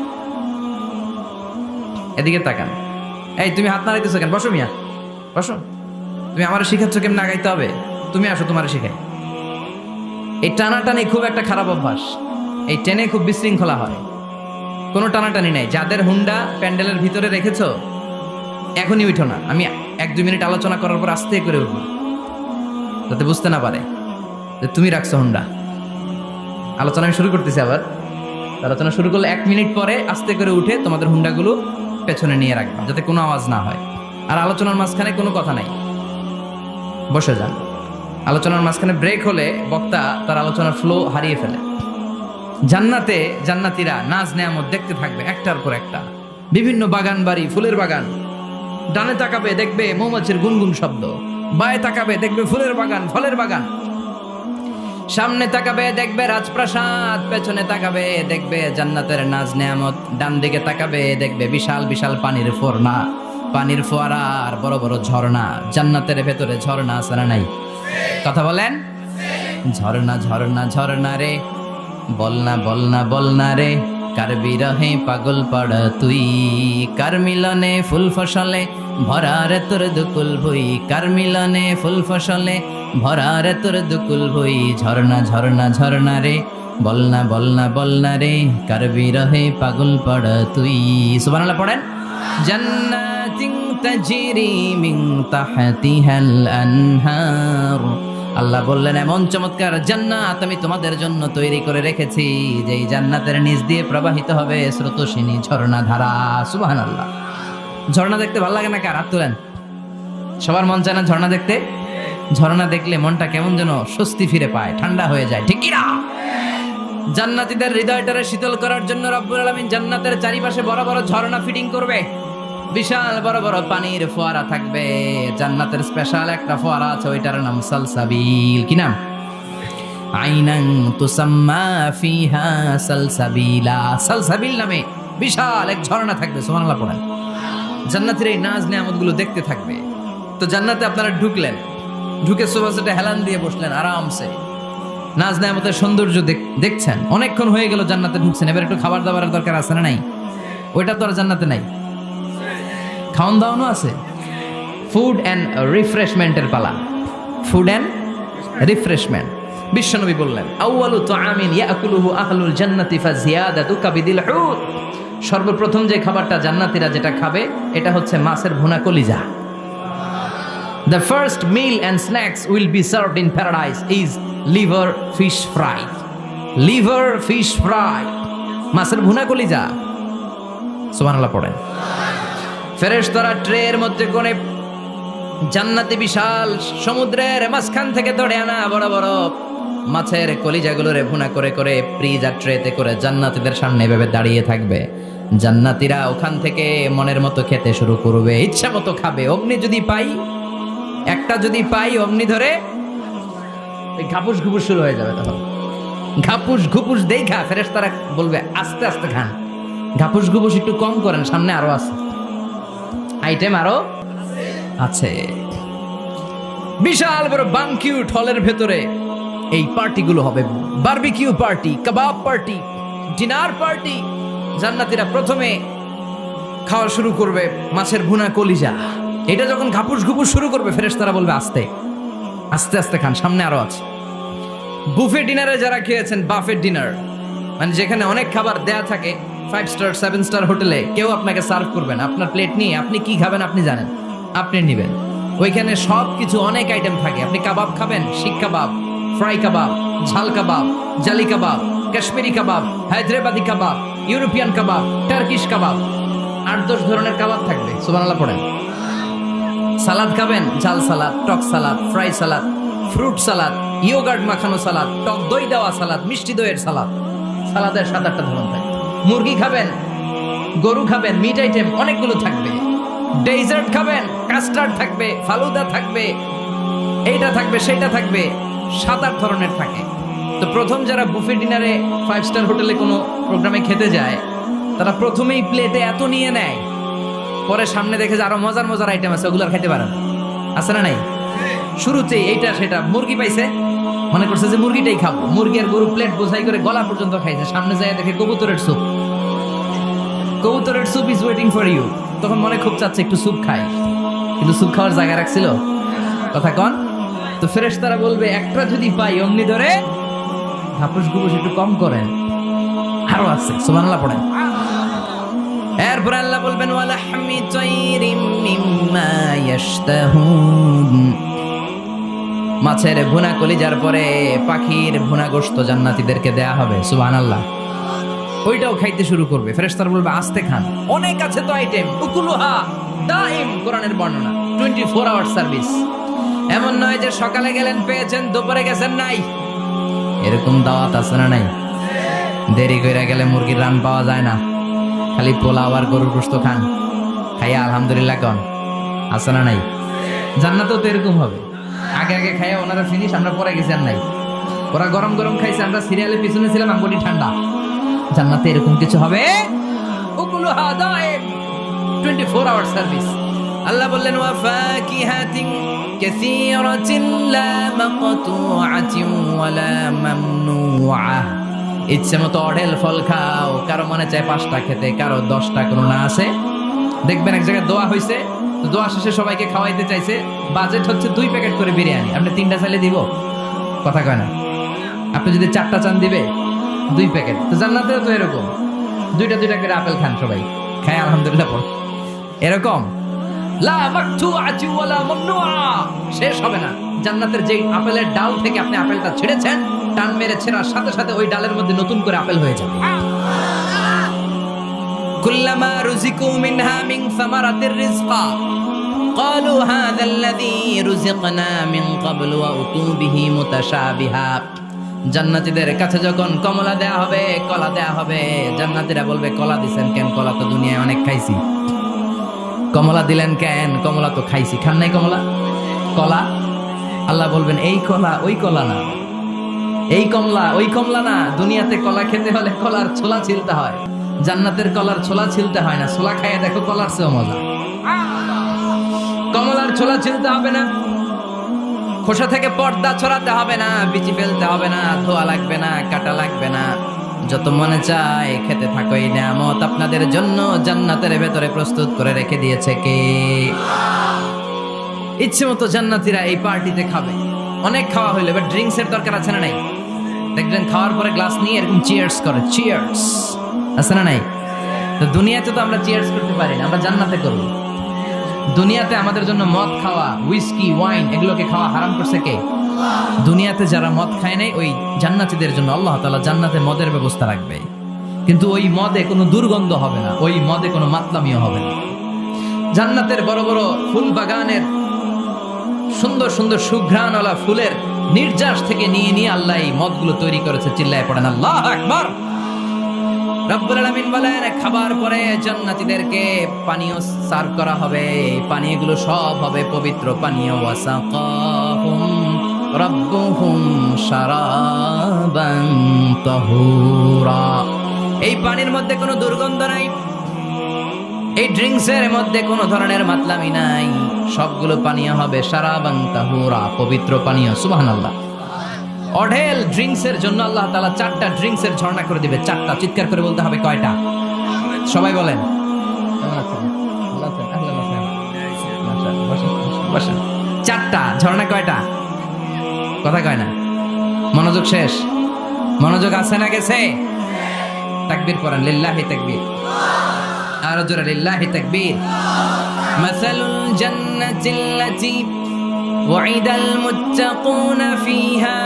এদিকে তাকান। এই তুমি হাত নাড়াইতেছো কেন? বসো মিয়া, বসো। তুমি আমার শিখাচ্ছ কেমন আগাইতে হবে, তুমি আসো, তোমার শিখাই। এই টানাটানি খুব একটা খারাপ অভ্যাস, এই টেনে খুব বিশৃঙ্খলা হয়। কোনো টানাটানি নাই। যাদের হুন্ডা প্যান্ডেলের ভিতরে রেখেছো এখনই উঠো না, আমি 1-2 মিনিট আলোচনা করার পর আস্তে করে উঠবো, যাতে বুঝতে না পারে যে তুমি রাখছো হুন্ডা। আলোচনা আমি শুরু করতেছি, আবার আলোচনা শুরু করলে 1 মিনিট পরে আস্তে করে উঠে তোমাদের হুন্ডাগুলো পেছনে নিয়ে রাখবা, যাতে কোনো আওয়াজ না হয়। আর আলোচনার মাঝখানে কোনো কথা নাই, বসে যান। আলোচনার মাঝখানে ব্রেক হলে বক্তা তার আলোচনার ফ্লো হারিয়ে ফেলে। জান্নাতে জান্নাতীরা নাজ নেয়ামত দেখতে থাকবে একটার পর একটা, বিভিন্ন বাগান বাড়ি, ফুলের বাগান। ডানে তাকাবে দেখবে মৌমাছির গুনগুন শব্দ, বায়ে তাকাবে দেখবে ফুলের বাগান, ফলের বাগান। সামনে তাকাবে দেখবে রাজপ্রাসাদ, পেছনে তাকাবে দেখবে জান্নাতের নাজ নেয়ামত, ডান দিকে তাকাবে দেখবে বিশাল বিশাল পানির ফোয়ারা, পানির ফোয়ারা আর বড় বড় ঝর্ণা। জান্নাতের ভেতরে ঝর্ণা আছে না নাই? কথা বলেন। ঝর্ণা ঝর্ণা ঝর্ণা রে, বলনা বলনা বলনা রে, কার বিরহে পাগল পড় তুই, কার মিলনে ফুল ফসলে ভরা রে তোর দুকুল ভুই, কার মিলনে ফুল ফসলে ভরা রে তোর দুকুল ভুই। ঝর্ণা ঝর্ণা ঝর্ণা রে, বলনা বলনা বলনা রে, কার বিরহে পাগল পড় তুই। সুবহানাল্লাহ পড়েন। জান্নাতিন তাজরি মিন তাহতিহাল আনহার, আল্লাহ বললেন এমন চমৎকার জান্নাত আমি তোমাদের জন্য তৈরি করে রেখেছি, যেই জান্নাতের নিচ দিয়ে প্রবাহিত হবে স্রোতস্বিনী ঝর্ণা ধারা। সুবহানাল্লাহ। ঝর্ণা দেখতে ভালো লাগে না কার? হাত তোলেন। সবার মন চায় না ঝর্ণা দেখতে? ঝর্ণা দেখলে মনটা কেমন যেন স্বস্তি ফিরে পায়, ঠান্ডা হয়ে যায়, ঠিক কি না? জান্নাতীদের হৃদয়টারে শীতল করার জন্য রব্বুল আলামিন জান্নাতের চারিপাশে বড় বড় ঝর্ণা ফিটিং করবে, বিশাল বড় বড় পানির ফোয়ারা থাকবে। জান্নাতের স্পেশাল একটা ফোয়ারা আছে, ওইটার নাম সালসাবিল। কি নাম? আইনান তুসাম্মা ফিহা সালসাবিলা। সালসাবিল নামে বিশাল এক ঝর্ণা থাকবে। সুবহানাল্লাহ পড়েন। জান্নাতের এই নাজ নেয়ামতগুলো দেখতে থাকবে। তো জান্নাতে আপনারা ঢুকলেন, ঢুকে সোফা সেটে হেলান দিয়ে বসলেন আরামসে, নাজ নেয়ামতের সৌন্দর্য দেখছেন। অনেকক্ষণ হয়ে গেল জান্নাতে ঢুকছেন, এবার একটু খাবার দাবারের দরকার আছে না নাই? ওইটা তো আর জান্নাতে নাই। খাওয়ান দাওয়ানো আছে, ফুড অ্যান্ড রিফ্রেশমেন্টের পালা। Food and refreshment. বিশ্বনবী বললেন আউয়ালু তুআমিন ইয়াকুলুহু আহলুল জান্নাতি ফাজিয়াদাতু কাবিদিল হুত, সর্বপ্রথম যে খাবারটা জান্নাতীরা যেটা খাবে এটা হচ্ছে মাছের ভুনা কলিজা। The first meal and snacks will be served in paradise is liver fish fry. Liver fish fry, মাছের ভুনা কলিজা। সুবহানাল্লাহ পড়েন। ফেরেশতারা ট্রের মধ্যে করে জান্নাতি বিশাল সমুদ্রের মাঝখান থেকে ধরে আনা বড় বড় মাছের কলিজাগুলোরে ভুনা করে করে ফ্রিজ আর ট্রেতে করে জান্নাতীদের সামনে এভাবে দাঁড়িয়ে থাকবে। জান্নাতীরা ওখান থেকে মনের মতো খেতে শুরু করবে, ইচ্ছা মতো খাবে। অগ্নি যদি পাই, একটা যদি পাই অগ্নি ধরে ঘাপুস ঘুপুস শুরু হয়ে যাবে। তখন ঘাপুস ঘুপুস দেখা ফেরেশতারা বলবে আস্তে আস্তে খান, ঘাপুস ঘুপুস একটু কম করেন, সামনে আরো আছে আইটেম, আরো আছে। বিশাল বড় বানকিউট হলের ভেতরে এই পার্টিগুলো হবে, বারবিকিউ পার্টি, কাবাব পার্টি, ডিনার পার্টি। জান্নাতীরা প্রথমে খাওয়া শুরু করবে মাছের ভুনা কলিজা। এটা যখন ঘাপুস ঘুপুস শুরু করবে ফেরেশতারা বলবে আস্তে আস্তে আস্তে খান, সামনে আরো আছে। বুফে ডিনারে যারা খেয়েছেন, বাফেট ডিনার মানে যেখানে অনেক খাবার দেয়া থাকে, 5 স্টার 7 স্টার হোটেলে কেউ আপনাকে সার্ভ করবেন, আপনার প্লেট নিয়ে আপনি কি খাবেন আপনি জানেন, আপনি নেবেন। ওইখানে সব কিছু অনেক আইটেম থাকে। আপনি কাবাব খাবেন, শিক কাবাব, ফ্রাই কাবাব, ঝাল কাবাব, জালি কাবাব, কাশ্মীরি কাবাব, হায়দ্রাবাদি কাবাব, ইউরোপিয়ান কাবাব, টার্কিশ কাবাব, 8-10 ধরনের কাবাব থাকবে। সুবহানাল্লাহ পড়েন। সালাদ খাবেন, ঝাল সালাদ, টক salad, fry salad, fruit salad, yoghurt মাখানো সালাদ, টক দই দেওয়া সালাদ, মিষ্টি দইয়ের সালাদ। সালাদের 7-8টা ধরন থাকে। মুরগি খাবেন, গরু খাবেন, মিট আইটেম অনেকগুলো থাকবে। ডেজার্ট খাবেন, কাস্টার্ড থাকবে, ফালুদা থাকবে, এইটা থাকবে সেইটা থাকবে, 7-8 ধরনের থাকে। তো প্রথম যারা বুফে ডিনারে 5 স্টার হোটেলে কোনো প্রোগ্রামে খেতে যায়, তারা প্রথমেই প্লেটে এত নিয়ে নেয়, পরে সামনে দেখে যে আরো মজার মজার আইটেম আছে, ওগুলো আর খাইতে পারে না। আছে না নাই? শুরুতেই এইটা সেটা মুরগি পাইছে, মনে করছে যে মুরগিটাই খাবো, মুরগি আর গরু প্লেট বোঝাই করে গলা পর্যন্ত খাইছে। সামনে যায় দেখে কবুতরের স্যুপ, কবুতরের soup is waiting for you. তখন মনে খুব চাচ্ছে একটু স্যুপ খাই, কিন্তু স্যুপ খাওয়ার জায়গা রাখছিল? কথা কন। তো ফেরেশতারা বলবে একটা যদি পাই অমনি ধরে ঘাপুস ঘুপুস একটু কম করেন, আরো আছে। সুবহানাল্লাহ পড়েন। এরপর আল্লাহ বলবেন ওয়ালাহমি তাইরিম মিম্মা ইয়াশতাহুন, মাছের ভুনা কলিজার পরে পাখির ভুনা গোশত জান্নাতীদেরকে দেয়া হবে। সুবহানাল্লাহ। ওইটাও খাইতে শুরু করবে। ফেরেশতারা বলবে আস্তে খান, অনেক আছে তো আইটেম। উকুলুহা দাইম, কোরআনের বর্ণনা, 24 আওয়ার সার্ভিস। এমন নয় যে সকালে গেলেন পেয়েছেন, দুপুরে গেছেন নাই। এরকম দাওয়াত আছে না নাই? দেরি কইরা গেলে মুরগির রান পাওয়া যায় না, খালি পোলাও আর গরুর গোশত খান, খাইয়া আলহামদুলিল্লাহ কন। আছে না নাই? জান্নাতেও তো এরকম হবে। আগে আগে খাইয়া ওনারা ফিনিশ, আমরা পরে গেছি আর নাই। ওরা গরম গরম খাইছে, আমরা সিরিয়ালের পিছনে ছিলাম, আঙ্গুটি ঠান্ডা। জান্নাতে এরকম কিছু হবে। উকুলুহা দাইম, 24 আওয়ার সার্ভিস। আল্লাহ বললেন ওয়া ফাকিহাতিন কাসীরাতিন লা মাকতুআতিন ওয়ালা মামনুআ, ইচ্ছে মতো অঢেল ফল খাও। কারো মনে চায় 5টা খেতে, কারো 10টা, কোনো না আছে। দেখবেন এক জায়গায় দোয়া হয়েছে, তো দোয়া শেষে সবাইকে খাওয়াইতে চাইছে, বাজেট হচ্ছে 2 প্যাকেট করে বিরিয়ানি, আপনি 3টা চাইলে দিব? কথা কয় না। আপনি যদি 4টা চান দিবে 2 প্যাকেট। তো জান্নাতেও তো এরকম, 2টা করে আপেল খান সবাই, খায় আলহামদুলিল্লাহ পড়। এরকম লা মাকতুআতি ওয়ালা মামনুআ, শেষ হবে না। জান্নাতের যেই আপেলের ডাল থেকে আপনি আপেলটা ছেড়েছেন, টান মেরে ছেড়ার সাথে সাথে ওই ডালের মধ্যে নতুন করে আপেল হয়ে যাবে। কুল্লামা রুজিকু মিনহা মিন সামারাতির রিজকা ক্বালু হাযাল্লাযী রুজিকনা মিন ক্বাবলু ওয়া উতু বিহি মুতাশাবিহা। জান্নাতীদের কাছে যখন কমলা দেয়া হবে, কলা দেয়া হবে, জান্নাতীরা বলবে কলা দিবেন কেন? কলা তো দুনিয়ায় অনেক খাইছি। কমলা দিলেন কেন? কমলা তো খাইছি। খান নাই কমলা? কলা? আল্লাহ বলবেন এই কলা ওই কলা না, এই কমলা ওই কমলা না। দুনিয়াতে কলা খেতে হলে কলার ছোলা ছিলতে হয়, জান্নাতের কলার ছোলা ছিলতে হয় না। ছোলা খাইয়া দেখো, কলার চেয়েও মজা। কমলার ছোলা ছিলতে হবে না, খোসা থেকে পর্দা ছড়াতে হবে না, বিচি ফেলতে হবে না, ধোয়া লাগবে না, কাটা লাগবে না। যত মনে চায় খেতে থাকো। এই নিয়ামত আপনাদের জন্য জান্নাতের ভেতরে প্রস্তুত করে রেখে দিয়েছে কে? ইচ্ছে মতো জান্নাতীরা এই পার্টিতে খাবে। অনেক খাওয়া হইলো, এবার ড্রিঙ্কস এর দরকার আছে না নাই? দেখবেন খাওয়ার পরে গ্লাস নিয়ে এরকম চিয়ার্স করে, চিয়ার্স। আছে না নাই? তো দুনিয়াতে তো আমরা চিয়ার্স করতে পারি না, আমরা জান্নাতে করব। দুনিয়াতে আমাদের জন্য মদ খাওয়া, হুইস্কি, ওয়াইন, এগুলোকে খাওয়া হারাম করছে কে? দুনিয়াতে যারা মদ খায় নাই, ওই জান্নাতীদের জন্য আল্লাহ তাআলা জান্নাতে মদের ব্যবস্থা রাখবে। কিন্তু ওই মদে কোনো দুর্গন্ধ হবে না, ওই মদে কোনো মাতলামিও হবে না। জান্নাতের বড় বড় ফুল বাগানের সুন্দর সুন্দর সুঘ্রাণওয়ালা ফুলের নির্যাস থেকে নিয়ে নিয়ে আল্লাহ এই মদগুলো তৈরি করেছে। চিল্লায় পড়েন আল্লাহু আকবার। রব্বুল আলামিন বলেন খাবার পরে জান্নাতীদেরকে পানীয় সার্ভ করা হবে। এই পানীয়গুলো সব হবে পবিত্র পানীয়। ওয়াসাকাহুম রাব্বুহুম শারাবান তাহুরা। এই পানির মধ্যে কোনো দুর্গন্ধ নাই, এই ড্রিঙ্কসের মধ্যে কোনো ধরনের মাতলামি নাই। সবগুলো পানীয় হবে শারাবান তাহুরা, পবিত্র পানীয়। সুবহানাল্লাহ। অঢেল ড্রিঙ্কসের জন্য আল্লাহ তাআলা 4টা ড্রিঙ্কসের ঝর্ণা করে দিবে। 4টা, চিৎকার করে বলতে হবে কয়টা? সবাই বলেন। কেমন আছেন? ভালো আছেন? আহলান ওয়া সাহলান। বসেন। 4টা ঝর্ণা কয়টা? কথা কয় না। মনোযোগ শেষ। মনোযোগ আছে না গেছে? তাকবীর পড়েন, লিল্লাহি তাকবীর। আর জোরে লিল্লাহি তাকবীর। মাসালুল জান্নাতিল্লাতী ওয়াইদাল মুত্তাকুনা ফিহা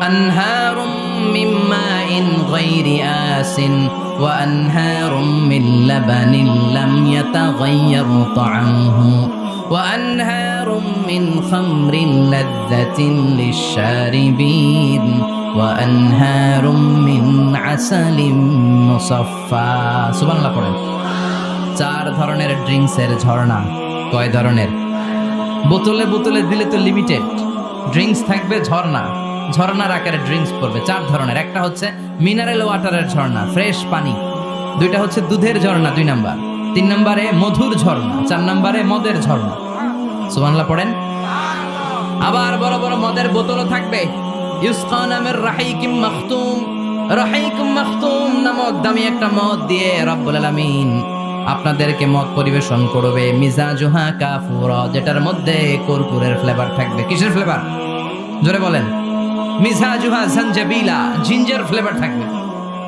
আনহারুম মিন মাইন গায়রি আসিন ওয়া আনহারুম মিন লাবানিন লাম ইয়াতাগায়্যার তা'আমুহু ওয়া আনহারুম মিন খামরিন লাযযাতিন লিশ-শারিবিন ওয়া আনহারুম মিন আসালিম মুসাফফা। সুবহানাল্লাহ পড়েন। 4 ধরনের ড্রিঙ্কসের ঝর্ণা। কয় ধরনের? বোতলে বোতলে দিলে তো লিমিটেড, ড্রিঙ্কস থাকবে ঝর্ণা, ঝর্ণার আকারে ড্রিঙ্কস পড়বে। 4 ধরনের। একটা হচ্ছে মিনারেল ওয়াটারের ঝর্ণা, ফ্রেশ পানি। 2টা হচ্ছে দুধের ঝর্ণা 2 নাম্বার। 3 নম্বরে মধুর ঝর্ণা। 4 নম্বরে মদের ঝর্ণা। সুবহানাল্লাহ পড়েন। আবার বড় বড় মদের বোতলও থাকবে। ইউসকানা মির রাহিকিম মাখতুম। রাহিকুম মাখতুম নামক দামি একটা মদ দিয়ে রব্বুল আলামিন আপনাদেরকে মদ পরিবেশন করবে। মিজাজুহা কাফুরা, যেটার মধ্যে কর্পূরের ফ্লেভার থাকবে। কিসের ফ্লেভার? জোরে বলেন। মিজাজুহা জানজাবিলা, জিঞ্জার ফ্লেভার থাকবে,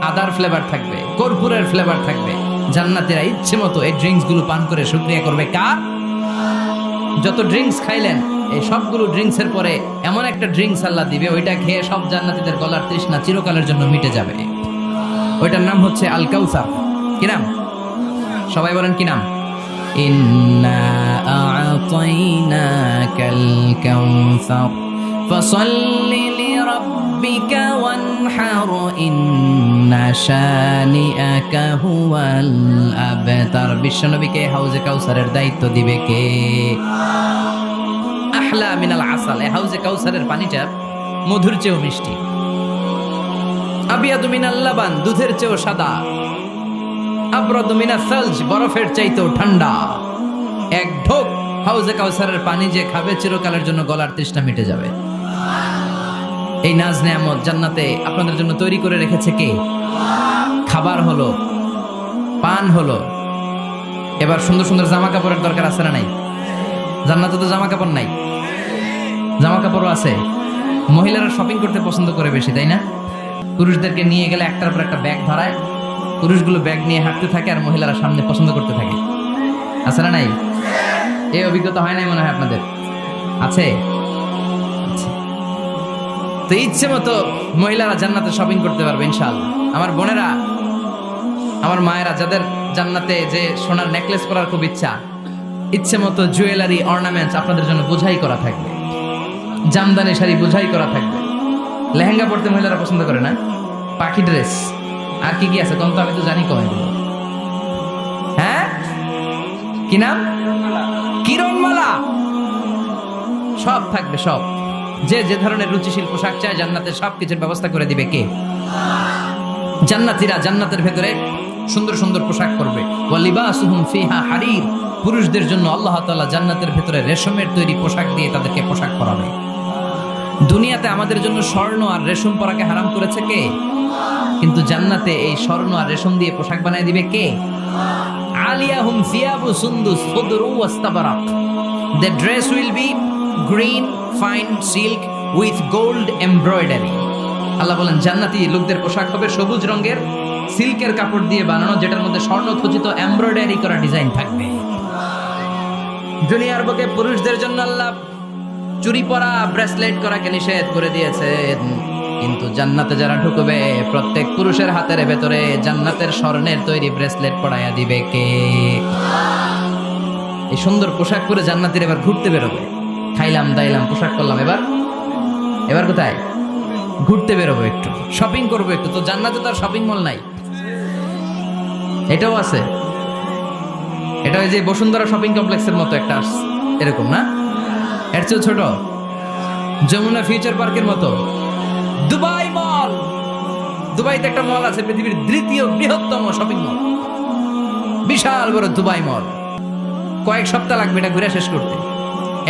আদার ফ্লেভার থাকবে, কর্পূরের ফ্লেভার থাকবে। জান্নাতীরা ইচ্ছে মতো এই ড্রিঙ্কস গুলো পান করে শুকরিয়া করবে কার? যত ড্রিঙ্কস খাইলেন এই সবগুলো ড্রিঙ্কস এর পরে এমন একটা ড্রিঙ্কস আল্লাহ দিবে, ওইটা খেয়ে সব জান্নাতীদের গলার তৃষ্ণা চিরকালের জন্য মিটে যাবে। ওইটার নাম হচ্ছে আল কাউসার। কি নাম? সবাই বলেন কি নাম? ইন্না আ'তাইনাকাল কাউসার ফাসাল্লি লিরাব্বিকা ওয়ানহার ইন্না শানিআকা হুয়াল আবতার। বিশ্বনবীকে হাউজে কাউসারের দায়িত্ব দিবে কে? আহলা মিনাল আসাল। এই হাউজে কাউসারের পানিটা মধুর চেয়েও মিষ্টি। আবিয়াদু মিনাল লাবান, দুধের চেয়েও সাদা। আবরাদু মিনাস সালজ, বরফের চাইতেও ঠান্ডা। এক ঢোক হাউজে কাউসারের পানি যে খাবে চিরকালের জন্য গলার তৃষ্ণা মিটে যাবে। এই নাজ নেয়ামত জান্নাতে আপনাদের জন্য তৈরি করে রেখেছে কে? খাবার হলো, পান হলো। এবার সুন্দর সুন্দর জামা কাপড়ের দরকার আছে না নাই? জান্নাতে তো জামা কাপড় নাই, জামা কাপড়ও আছে। মহিলারা শপিং করতে পছন্দ করে বেশি, তাই না? পুরুষদেরকে নিয়ে গেলে একটার পর একটা ব্যাগ ধরায়, পুরুষগুলো ব্যাগ নিয়ে হাঁটতে থাকে আর মহিলারা সামনে পছন্দ করতে থাকে। আছে না নাই? এই অভিজ্ঞতা হয় নাই মনে হয় আপনাদের? আছে? তো ইচ্ছে মতো মহিলারা জান্নাতে শপিং করতে পারবে ইনশাআল্লাহ। আমার বোনেরা, আমার মায়েরা, যাদের জান্নাতে যে সোনার নেকলেস পরার খুব ইচ্ছা, ইচ্ছে মতো জুয়েলারি অর্নামেন্টস আপনাদের জন্য বোঝাই করা থাকবে। জামদানি শাড়ি বোঝাই করা থাকবে। লেহেঙ্গা পড়তে মহিলারা পছন্দ করে না? পাখি ড্রেস, আর কি কি আছে কোন তো? আমি তো জানি কম এগুলো। হ্যাঁ, কি নাম? কিরণমালা। সব থাকবে, সব। যে যে ধরনের রুচিশীল পোশাক চায় জান্নাতে সব কিছুর ব্যবস্থা করে দিবে কে? জান্নাতীরা জান্নাতের ভেতরে সুন্দর সুন্দর পোশাক পরবে। ওয়া লিবাসুহুম ফিহা হারির। পুরুষদের জন্য আল্লাহ তাআলা জান্নাতের ভেতরে রেশমের তৈরি পোশাক দিয়ে তাদেরকে পোশাক পরাবে। দুনিয়াতে আমাদের জন্য স্বর্ণ আর রেশম পরাকে হারাম করেছে কে? কিন্তু জান্নাতে এই স্বর্ণ আর রেশম দিয়ে পোশাক বানায় দিবে কে? আলিয়াহুম সিয়াবু সুন্দুস খুদরু ওয়াস্তাবারাক। The dress will be green fine silk with gold embroidery. আল্লাহ বলেন জান্নাতি লোকদের পোশাক হবে সবুজ রঙের সিল্কের কাপড় দিয়ে বানানো, যেটার মধ্যে স্বর্ণ খচিত এমব্রয়ডারি করা ডিজাইন থাকবে। দুনিয়ার বুকে পুরুষদের জন্য আল্লাহ চুরি পরা, ব্রেসলেট করাকে নিষেধ করে দিয়েছেন, কিন্তু জান্নাতে যারা ঢুকবে প্রত্যেক পুরুষের হাতের ভেতরে জান্নাতের স্বর্ণের তৈরি ব্রেসলেট পরাইয়া দিবে কে? এই সুন্দর পোশাক পরে জান্নাতীরা এবার ঘুরতে বেরোবে। খাইলাম দাইলাম পোশাক করলাম, এবার কোথায়? ঘুরতে বেরোবো, একটু শপিং করবো একটু। তো জান্নাতে তো আর শপিং মল নাই। এটাও আছে, এটা ওই যে বসুন্ধরা শপিং কমপ্লেক্সের মতো একটা এরকম না, এর চেয়ে ছোট, যমুনা ফিউচার পার্কের মতো। দুবাই মল, দুবাইতে একটা মল আছে, পৃথিবীর 3য় বৃহত্তম শপিং মল, বিশাল বড় দুবাই মল। কয়েক সপ্তাহ লাগবে এটা ঘুরে শেষ করতে,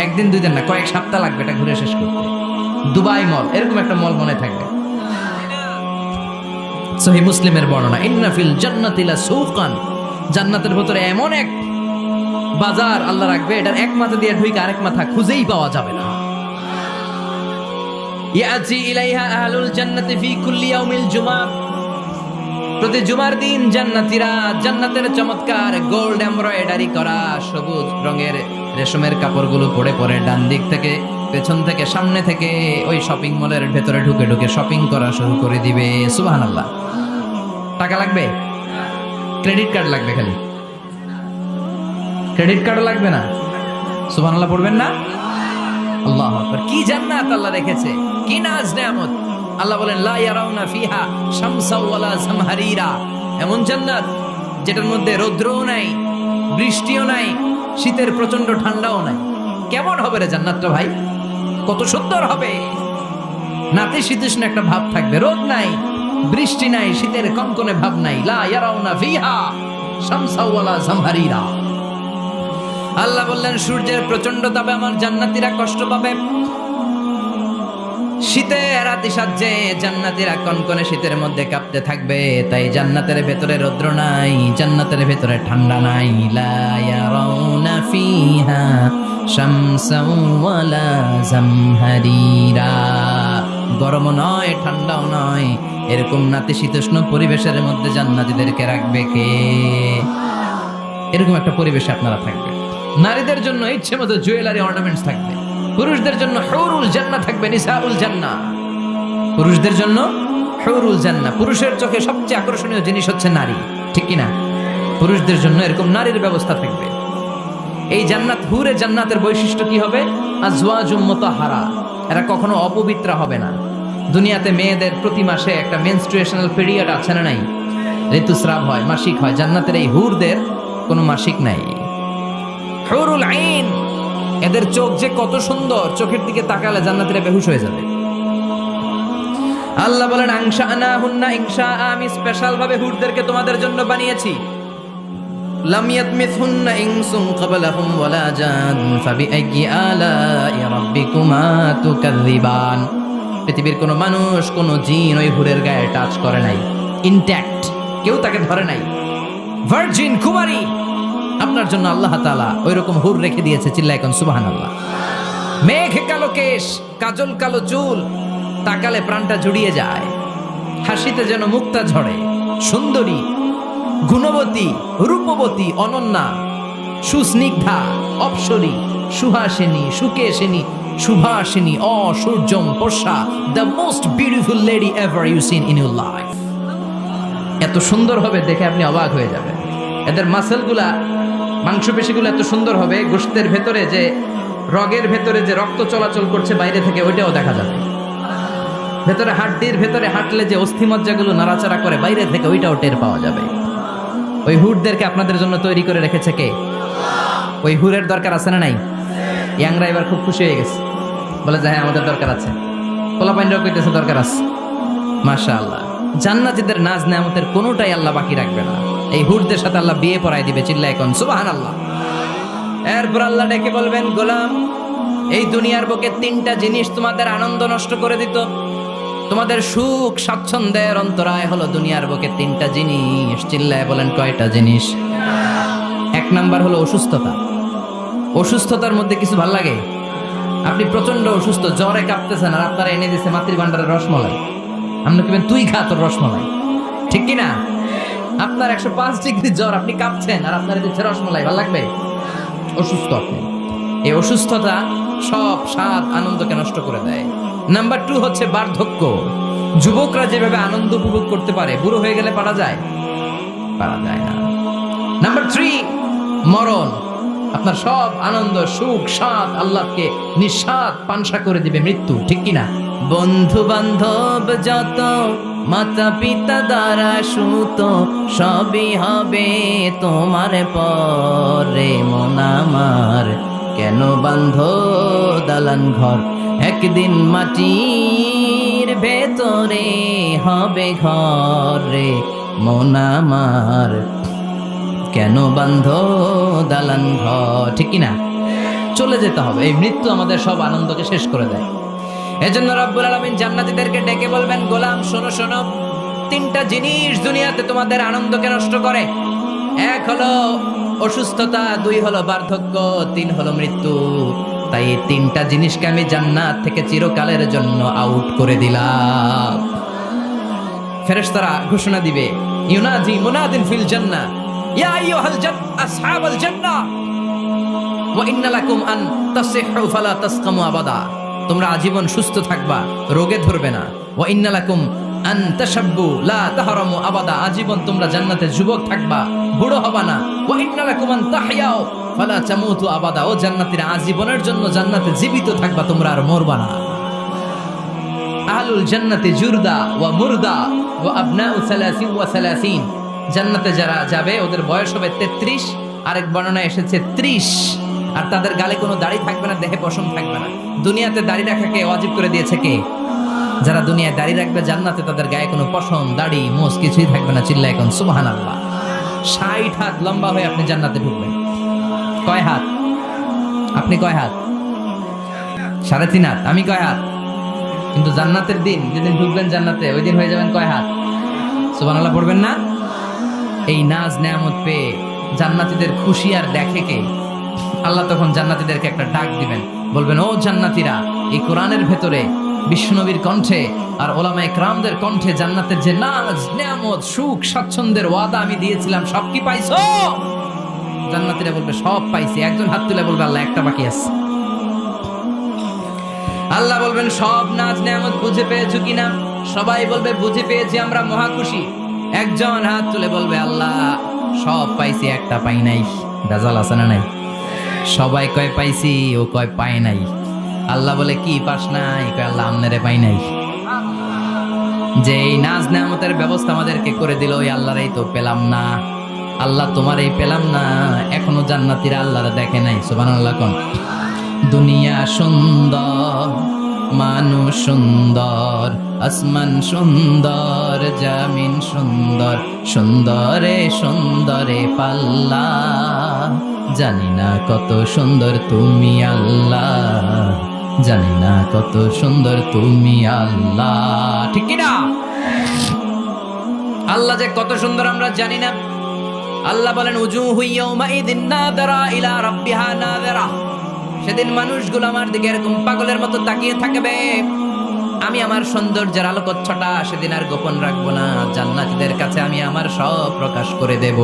একদিন 2 দিন না, কয়েক সপ্তাহ লাগবে এটা ঘুরে শেষ করতে। দুবাই মল, এরকম একটা মল মনে থাকবে। সহিহ মুসলিমের বর্ণনা, ইন্না ফিল জান্নাতি লাসুকান, জান্নাতের ভিতরে এমন এক বাজার আল্লাহ রাখবে, এটার এক মাথা দিয়ে ঢুকে আরেক মাথা খুঁজেই পাওয়া যাবে না। ইয়াতি ইলাইহা আহলুল জান্নাতি ফি কুল্লি ইয়াউমিল জুমআ, প্রতি জুমার দিন জান্নাতীরা জান্নাতের চমৎকার গোল্ড এমব্রয়ডারি করা সবুজ রঙের রেশমের কাপড়গুলো পরে পরে ডান দিক থেকে, পেছন থেকে, সামনে থেকে ওই শপিং মলের ভেতরে ঢুকে ঢুকে শপিং করা শুরু করে দিবে। সুবহানাল্লাহ। টাকা লাগবে? ক্রেডিট কার্ড লাগবে, খালি ক্রেডিট কার্ড লাগবে না। সুবহানাল্লাহ পড়বেন না? আল্লাহু আকবার। কি জান্নাত আল্লাহ রেখেছে, কি নাজ নেয়ামত। আল্লাহ বলেন লা ইয়ারাউনা ফিহা শামসা ওয়ালা জামহারিরা। এমন জান্নাত যেটার মধ্যে রৌদ্রও নাই, বৃষ্টিও নাই, শীতের প্রচন্ড ঠান্ডাও নাই। কেমন হবে রে জান্নাতটা ভাই, কত সুন্দর হবে। নাতিশীতোষ্ণ একটা ভাব থাকবে, রোদ নাই, বৃষ্টি নাই, শীতের কনকনে ভাব নাই। লা ইয়ারাউনা ফিহা শামসা ওয়ালা জামহারিরা। আল্লাহ বললেন সূর্যের প্রচন্ড তাপে আমার জান্নাতীরা কষ্ট পাবে। শীতের আতিশয্যে জান্নাতীরা কনকনে শীতের মধ্যে কাঁপতে থাকবে। তাই জান্নাতের ভেতরে রৌদ্র নাই, জান্নাতের ভেতরে ঠান্ডা নাই। লা ইয়ারাউনা ফিহা শামসাও ওয়ালা জামহারিরা। গরমও নয়, ঠান্ডাও নয়, এরকম নাতিশীতোষ্ণ পরিবেশের মধ্যে জান্নাতীদেরকে রাখবে কে? এরকম একটা পরিবেশে আপনারা থাকবে। নারীদের জন্য ইচ্ছে মতো জুয়েলারি অর্নামেন্টস থাকবে, পুরুষদের জন্য হুরুল জান্নাহ থাকবে, নিসাউল জান্নাহ। পুরুষদের জন্য হুরুল জান্নাহ। পুরুষের চোখে সবচেয়ে আকর্ষণীয় জিনিস হচ্ছে নারী, ঠিক কি না? পুরুষদের জন্য এরকম নারীর ব্যবস্থা থাকবে। এই জান্নাত, হুরে জান্নাতের বৈশিষ্ট্য কি হবে? আজওয়াজুম মুতাহহারা। এরা কখনো অপবিত্র হবে না। দুনিয়াতে মেয়েদের প্রতি মাসে একটা মেনস্ট্রুয়েশনাল পিরিয়ড আছে না নাই? ঋতুস্রাব হয়, মাসিক হয়। জান্নাতের এই হুরদের কোনো মাসিক নাই। হুরুল আইন, এদের চোখ যে কত সুন্দর, চোখের দিকে তাকালে জান্নাতীরা বেহুশ হয়ে যাবে। আল্লাহ বলেন আনশাআনাহুন্না ইনশা, আমি স্পেশাল ভাবে হুরদেরকে তোমাদের জন্য বানিয়েছি। লাম ইয়াতমিসহুন্না ইনসুন ক্বাবলাহুম ওয়ালা জান ফাবিআইয়ি আলাই রাব্বিকুমা তুকাযযিবান। পৃথিবীর কোনো মানুষ, কোনো জিন ওই হুরের গায়ে টাচ করে নাই, ইনট্যাক্ট, কেউ তাকে ধরে নাই। ভার্জিন কুমারী, আপনার জন্য আল্লাহ তাআলা ওইরকম হুর রেখে দিয়েছে। চিল্লায় কোন সুবহানাল্লাহ। মেঘ কালো কেশ, কাজল কালো চুল, তাকালে প্রাণটা জুড়িয়ে যায়। হাসিতে যেন মুক্তা ঝরে। সুন্দরী, গুণবতী, রূপবতী, অনন্যা, সুস্নিগ্ধা, অপ্সরী, সুহাসিনী, সুকেশিনী, সুভাষিনী, অসূর্যম পোষা, the most beautiful lady ever you seen in your life. এত সুন্দর হবে দেখে আপনি অবাক হয়ে যাবেন। এদের মাসেলগুলা, মাংসপেশিগুলো এত সুন্দর হবে, গোশতের ভেতরে যে রগের ভেতরে যে রক্ত চলাচল করছে বাইরে থেকে, ওইটাও দেখা যাবে। ভেতরে হাড্ডির ভেতরে হাঁটলে যে অস্থিমজ্জাগুলো নাড়াচাড়া করে বাইরে থেকে, ওইটাও টের পাওয়া যাবে। ওই হুরদেরকে আপনাদের জন্য তৈরি করে রেখেছে কে? ওই হুরের দরকার আছে না নাই? ইয়াংরা এবার খুব খুশি হয়ে গেছে, বলে যে হ্যাঁ আমাদের দরকার আছে। পোলাপাইনরাও কইতেছে দরকার আছে। মাশাআল্লাহ। জান্নাতীদের নাজ নেয়ামতের কোনোটাই আল্লাহ বাকি রাখবে না। এই হুরদের সাথে আল্লাহ বিয়ে পড়ায় দিবে। চিল্লায় কোন সুবহানাল্লাহ। এরপর আল্লাহ ডেকে বলবেন, গোলাম, এই দুনিয়ার বুকে তিনটা জিনিস তোমাদের আনন্দ নষ্ট করে দিত, তোমাদের সুখ স্বাচ্ছন্দ্যের অন্তরায় হলো দুনিয়ার বুকে তিনটা জিনিস। চিল্লায় বলেন কয়টা জিনিস? এক নাম্বার হলো অসুস্থতা। অসুস্থতার মধ্যে কিছু ভাল লাগে? আপনি প্রচন্ড অসুস্থ, জ্বরে কাঁপতেছেন, আর আপনারা এনে দিচ্ছে মাতৃভান্ডারের রসমলাই। আপনি কেবেন তুই খা তোর রসমলাই, ঠিক কিনা? আপনার 105 ডিগ্রি জ্বর, আপনি কাঁপছেন, আর আপনার দিচ্ছে রসমলাই, ভাল লাগবে? অসুস্থ আপনি। এই অসুস্থতা সব স্বাদ আনন্দকে নষ্ট করে দেয়। নাম্বার 2 হচ্ছে বার্ধক্য। যুবকরা যেভাবে আনন্দ উপভোগ করতে পারে, বুড়ো হয়ে গেলে পারা যায়? পারা যায় না। নাম্বার 3 মরণ। আপনার সব আনন্দ, সুখ, স্বাদ আল্লাহকে নিঃস্বাদ পানসা করে দিবে মৃত্যু, ঠিক কিনা? বন্ধু বান্ধব যত, মাতা পিতা দ্বারা সুত, সবই হবে তোমার পরে। মন আমার কেন বান্ধ দালান ঘর, একদিন মাটির ভেতরে হবে ঘর রে। মন আমার কেন বান্ধ দালান ঘর, ঠিক কিনা? চলে যেতে হবে। এই মৃত্যু আমাদের সব আনন্দকে শেষ করে দেয়। এজন্য রব্বুল আলামিন জান্নাতীদেরকে ডেকে বলবেন, গোলাম শোনো শোনো, তিনটা জিনিস দুনিয়াতে তোমাদের আনন্দকে নষ্ট করে। এক হলো অসুস্থতা, 2 হলো বার্ধক্য, 3 হলো মৃত্যু। তাই এই তিনটা জিনিসকে আমি জান্নাত থেকে চিরকালের জন্য আউট করে দিলাম। ফেরেশতারা ঘোষণা দিবে, ইউনাদি মুনাদিন ফিল জান্নাহ ইয়া আইয়ুহাল আসহাবাল জান্নাহ ওয়া ইন্না লাকুম আন তাসিহু ফালা তাসকামু আবাদা। তোমরা আজীবন সুস্থ থাকবা, রোগে ধরবে না। ওয়া ইন্না লাকুম আন তাশাব্বু লা তাহরামু আবাদা। আজীবন তোমরা জান্নাতে যুবক থাকবা, বুড়ো হবা না। ওয়া ইন্না লাকুম আন তাহইয়াও ফালা তামুতু আবাদা। ও জান্নাতীরা, আজীবনের জন্য জান্নাতে জীবিত থাকবা, তোমরা আর মরবা না। আহলুল জান্নাতি জুরদা ওয়া মুরদা ওয়া আবনাউ 30 ওয়া 30। জান্নাতে যারা যাবে ওদের বয়স হবে 33, আরেক বর্ণনায় এসেছে 30। আর তাদের গালে কোনো দাড়ি থাকবে না, দেহে পশম থাকবে না। দুনিয়াতে দাড়ি রাখাকে ওয়াজিব করে দিয়েছে কে? যারা দুনিয়ায় দাড়ি রাখবে, জান্নাতে তাদের গায়ে কোনো পশম, দাড়ি, মোজ কিছুই থাকবে না। চিল্লায় এখন সুবহানাল্লাহ। 60 হাত লম্বা হয়ে আপনি জান্নাতে ঢুকবেন। কয় হাত? আপনি কয় হাত? 3.5 হাত। আমি কয় হাত? কিন্তু জান্নাতের দিন, যেদিন ঢুকবেন জান্নাতে, ওই দিন হয়ে যাবেন কয় হাত? সুবহানাল্লাহ পড়বেন না? এই নাজ নেয়ামত পেয়ে জান্নাতীদের খুশি আর দেখে কে? আল্লাহ তখন জান্নাতীদেরকে একটা ডাক দিবেন, বলবেন, ও জান্নাতীরা, এই কোরআনের ভেতরে বিশ্বনবীর কণ্ঠে আর ওলামায়ে কেরামদের কণ্ঠে জান্নাতের যে নাজ নেয়ামত, সুখ, স্বাচ্ছন্দ্যের ওয়াদা আমি দিয়েছিলাম, সব কি পাইছো? জান্নাতীরা বলবে, সব পাইছি। একজন হাত তুলে বলবে, আল্লাহ একটা বাকি আছে। আল্লাহ বলবেন, সব নাজ নেয়ামত বুঝে পেয়েছো কিনা? সবাই বলবে, বুঝে পেয়েছি, আমরা মহা খুশি। একজন হাত তুলে বলবে, আল্লাহ সব পাইছি, একটা পাই নাই। ভেজাল আছে না নাই? সবাই কয় পাইছি, ও কয় পাই নাই। আল্লাহ বলে, কি পাস নাই? কয়, আল্লাহ আমনেরে পাই নাই। যে এই নাজ নেয়ামতের ব্যবস্থা আমাদেরকে করে দিল, ওই আল্লাহরই তো পেলাম না। আল্লাহ তোমারই পেলাম না। এখনো জান্নাতীরা আল্লাহরে দেখে নাই। সুবহানাল্লাহ কোন? দুনিয়া সুন্দর, মানুষ সুন্দর, আসমান সুন্দর, জামিন সুন্দর, সুন্দরে সুন্দরে পাল্লা। জানি না কত সুন্দর তুমি আল্লাহ, জানি না কত সুন্দর তুমি আল্লাহ। ঠিক কি না? আল্লাহ যে কত সুন্দর আমরা জানি না। আল্লাহ বলেন, উজুহু ইয়াউমাইযিন নাযিরা ইলা রাব্বিহা নাযিরা। সেদিন মানুষগুলো আমার দিকে এরকম পাগলের মতো তাকিয়ে থাকবে। আমি আমার সৌন্দর্যের আলোকচ্ছটা সেদিন আর গোপন রাখবো না। জান্নাতীদের কাছে আমি আমার সব প্রকাশ করে দেব।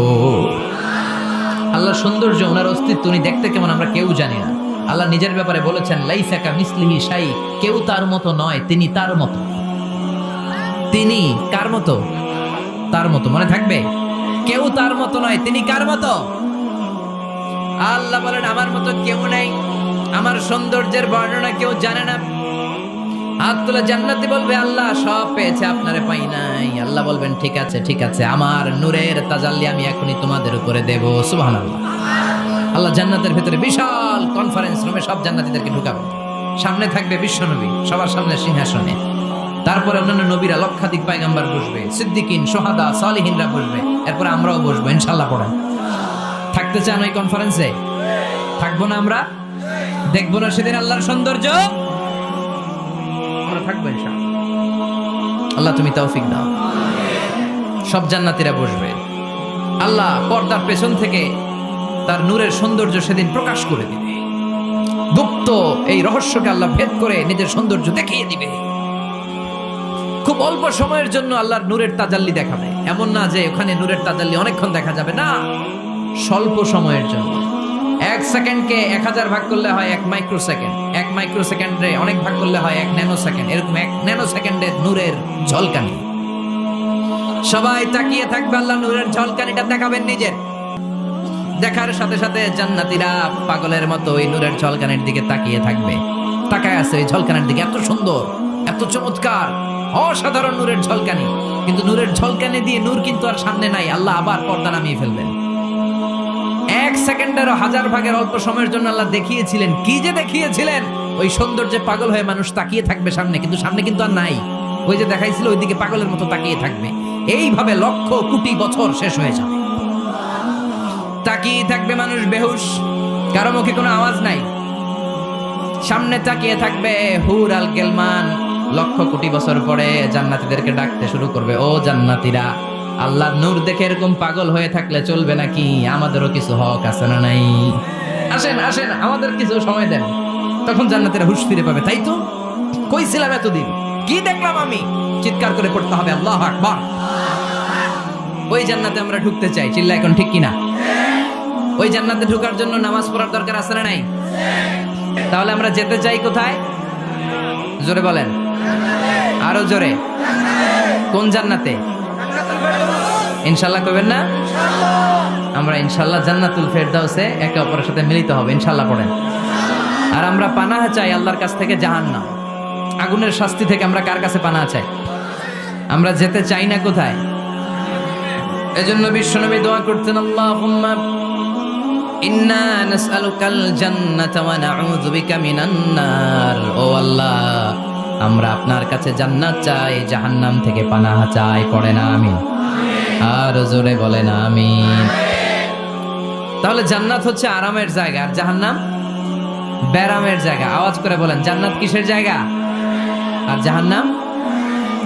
আল্লাহর সৌন্দর্য, ওনার অস্তিত্ব, উনি দেখতে কেমন আমরা কেউ জানি না। আল্লাহ নিজের ব্যাপারে বলেছেন, লাইসা কামিসলিহি শাই। কেউ তার মতো নয়, তিনি তার মতো। তিনি কার মতো? তার মতো। মনে থাকবে, কেউ তার মতো নয়, তিনি কার মতো? আল্লাহ বলেন, আমার মতো কেউ নেই। আমার সৌন্দর্যের বর্ণনা কেউ জানে না। হাত তুলে জান্নাতি বলবে, আল্লাহ সব পেয়েছে, আপনারে পাই নাই। আল্লাহ বলবেন, ঠিক আছে, ঠিক আছে, আমার নূরের তাজাল্লি আমি এখনই তোমাদের উপরে দেব। সুবহানাল্লাহ। আল্লাহ জান্নাতের ভিতরে বিশাল কনফারেন্স রুমে সব জান্নাতীদেরকে ঢুকাবেন। সামনে থাকবে বিশ্বনবী, সবার সামনে সিংহাসনে। তারপরে অন্যান্য নবীরা, লক্ষাধিক পয়গম্বর বসবে, সিদ্দিকিন, সুহাদা, সালিহিনরা বসবে। এরপর আমরাও বসবো, ইনশাআল্লাহ। পড়েন, থাকতে চান ওই কনফারেন্সে? থাকবো না আমরা? দেখবো না সেদিন আল্লাহর সৌন্দর্য? আমরা থাকবো ইনশাআল্লাহ। আল্লাহ তুমি তৌফিক দাও। সব জান্নাতীরা বসবে। আল্লাহ পর্দার পেছন থেকে তার নূরের সৌন্দর্য সেদিন প্রকাশ করে দিবে। গুপ্ত এই রহস্যকে আল্লাহ ভেদ করে নিজের সৌন্দর্য দেখিয়ে দিবে। খুব অল্প সময়ের জন্য আল্লাহর নূরের তাজাল্লি দেখাবে। এমন না যে ওখানে নূরের তাজাল্লি অনেকক্ষণ দেখা যাবে, না, স্বল্প সময়ের জন্য। 1 সেকেন্ডকে 1000 ভাগ করলে হয় 1 মাইক্রোসেকেন্ড। 1 মাইক্রোসেকেন্ডে অনেক ভাগ করলে হয় 1 ন্যানো সেকেন্ড। এরকম 1 ন্যানো সেকেন্ডের নূরের ঝলকানি। সবাই তাকিয়ে থাকবে, আল্লাহ নূরের ঝলকানিটা দেখাবেন নিজের। দেখার সাথে সাথে জান্নাতীরা পাগলের মতো ওই নূরের ঝলকানির দিকে তাকিয়ে থাকবে। তাকায় আছে ওই ঝলকানির দিকে। এত সুন্দর, এত চমৎকার, অসাধারণ নূরের ঝলকানি। কিন্তু নূরের ঝলকানি দিয়ে নূর কিন্তু আর সামনে নাই। আল্লাহ আবার পর্দা নামিয়ে ফেলবেন। 1 সেকেন্ডেরও 1000 ভাগের অল্প সময়ের জন্য আল্লাহ দেখিয়েছিলেন। কি যে দেখিয়েছিলেন! ওই সৌন্দর্যে পাগল হয়ে মানুষ তাকিয়ে থাকবে সামনে, কিন্তু সামনে কিন্তু আর নাই। ওই যে দেখাইছিল, ওইদিকে পাগলের মতো তাকিয়ে থাকবে। এইভাবে লক্ষ কোটি বছর শেষ হয়ে যাবে। তাকিয়ে থাকবে মানুষ বেহুশ, কারো মুখে কোনো আওয়াজ নাই। সামনে তাকিয়ে থাকবে হুর আল গেলমান। লক্ষ কোটি বছর পরে জান্নাতীদেরকে ডাকতে শুরু করবে, ও জান্নাতীরা, আল্লাহর নূর দেখে এরকম পাগল হয়ে থাকলে চলবে নাকি? আমাদেরও কিছু হক আছে না নাই? আসেন আসেন, আমাদের কিছু সময় দেন। তখন জান্নাতীরা হুঁশ ফিরে পাবে। তাই তো কইছিলাম এতদিন, কি দেখলাম আমি? চিৎকার করে পড়তে হবে, আল্লাহু আকবার। ওই জান্নাতে আমরা ঢুকতে চাই, চিল্লা এখন ঠিক কিনা? ওই জান্নাতে ঢোকার জন্য নামাজ পড়ার দরকার আছে না নাই? তাহলে আমরা যেতে চাই কোথায়? জোরে বলেন, আরো জোরে। কোন জান্নাতে? ইনশাল্লাহ কইবেন না? আমরা ইনশাল্লাহ জান্নাতুল ফেরদাউসে একে অপরের সাথে মিলিত হবে, ইনশাল্লাহ পড়েন। আর আমরা পানাহ চাই আল্লাহর কাছ থেকে জাহান্নাম, আগুনের শাস্তি থেকে আমরা কার কাছে পানাহ চাই? আমরা যেতে চাই না কোথায়? এজন্য বিশ্বনবী দোয়া করতেন, আল্লাহুম্মা ইন্না নাসআলুকাল জান্নাতা ওয়া নাউযু বিকা মিনান নার। ও আল্লাহ, আমরা আপনার কাছে জান্নাত চাই, জাহান্নাম থেকে পানাহ চাই। পড়ে না আমিন? আর জোরে বলেন আমিন। তাহলে জান্নাত হচ্ছে আরামের জায়গা, আর জাহান্নাম ব্যারামের জায়গা। আওয়াজ করে বলেন, জান্নাত কিসের জায়গা আর জাহান্নাম?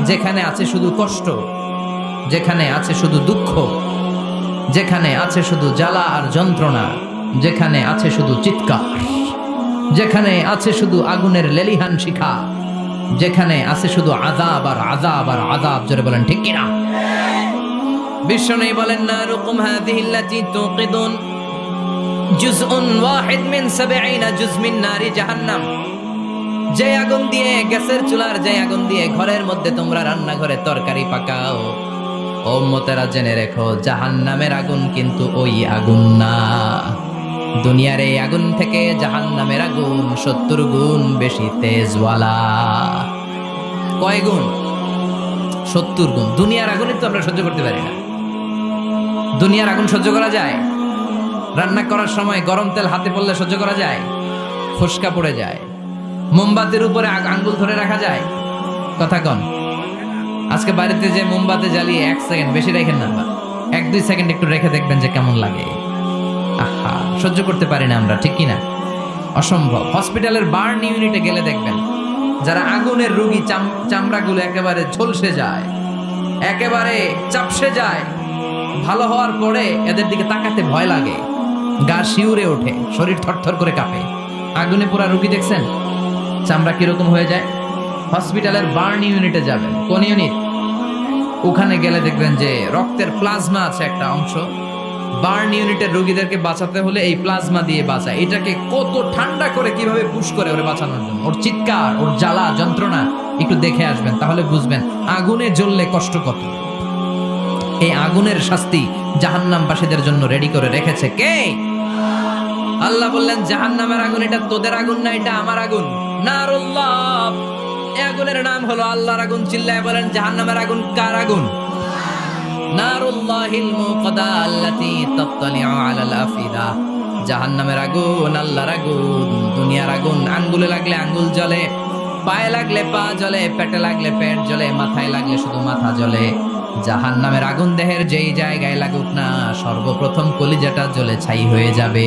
যেখানে আছে শুধু কষ্ট, যেখানে আছে শুধু দুঃখ, যেখানে আছে শুধু জ্বালা আর যন্ত্রণা, যেখানে আছে শুধু চিৎকার, যেখানে আছে শুধু আগুনের লেলিহান শিখা, যেখানে আছে শুধু আযাব আর আযাব আর আযাব। জোরে বলেন ঠিক কিনা? বিশ্বনবী বলেন, নারুকুম হাযিহিল্লাতী তুকিদুন জুজউন ওয়াহিদ মিন ৭০ জুজ মিন নারি জাহান্নাম। যে আগুন দিয়ে, গ্যাসের চুলার যে আগুন দিয়ে ঘরের মধ্যে তোমরা রান্নাঘরে তরকারি পাকাও, ও উম্মতেরা জেনে রেখো, জাহান্নামের আগুন কিন্তু ওই আগুন না। দুনিয়ার এই আগুন থেকে জাহান্নামের আগুন ৭০ গুণ বেশি তেজওয়ালা। কয় গুণ? ৭০ গুণ। দুনিয়ার আগুনই তো আমরা সহ্য করতে পারি না। দুনিয়ার আগুন সহ্য করা যায়? রান্না করার সময় গরম তেল হাতে পড়লে সহ্য করা যায়? ফোসকা পড়ে যায়। মোমবাতির উপরে আঙ্গুল ধরে রাখা যায়? কথা কন। আজকে বাড়িতে যে মোমবাতি জ্বালিয়ে ১ সেকেন্ড বেশি রেখেন না, ১-২ সেকেন্ড একটু রেখে দেখবেন যে কেমন লাগে। আহা, সহ্য করতে পারি না আমরা, ঠিক কিনা? অসম্ভব। হসপিটালের বার্ন ইউনিটে গেলে দেখবেন যারা আগুনের রোগী, চামড়াগুলো একেবারে ঝলসে যায়, একেবারে চাপসে যায়। ভালো হওয়ার পরে এদের দিকে তাকাতে ভয় লাগে, গা শিউরে ওঠে, শরীর থরথর করে কাঁপে। আগুনে পোড়া রোগী দেখছেন চামড়া কিরকম হয়ে যায়? হসপিটালের বার্ন ইউনিটে যাবেন। কোন ইউনিট? ওখানে গেলে দেখবেন যে রক্তের প্লাজমা আছে একটা অংশ। বার্ন ইউনিটের রোগীদেরকে বাঁচাতে হলে এই প্লাজমা দিয়ে বাঁচায়। এটাকে কত ঠান্ডা করে কিভাবে পুশ করে ওরে বাঁচানোর জন্য। ওর চিৎকার, ওর জ্বালা যন্ত্রণা একটু দেখে আসবেন, তাহলে বুঝবেন আগুনে জ্বললে কষ্ট কত। এই আগুনের শাস্তি জাহান্নামবাসীদের জন্য রেডি করে রেখেছে কে? আল্লাহ বললেন, জাহান্নামের আগুন এটা তোদের আগুন না, এটা আমার আগুন। নারুল্লাহ, এই আগুনের নাম হলো আল্লাহর আগুন। চিল্লায় বলেন, জাহান্নামের আগুন কার আগুন? নারুল্লাহিল মুকাদা আল্লাতী তাত্তালিউ আলাল আফিদা। জাহান্নামের আগুন আল্লাহর আগুন। দুনিয়ার আগুন আঙ্গুলে লাগলে আঙ্গুল জ্বলে, পায়ে লাগলে পা জ্বলে, পেটে লাগলে পেট জ্বলে, মাথায় লাগলে শুধু মাথা জ্বলে। জাহান্নামের আগুন দেহের যেই জায়গায় লাগুক না, সর্বপ্রথম কলিজাটা জ্বলে ছাই হয়ে যাবে।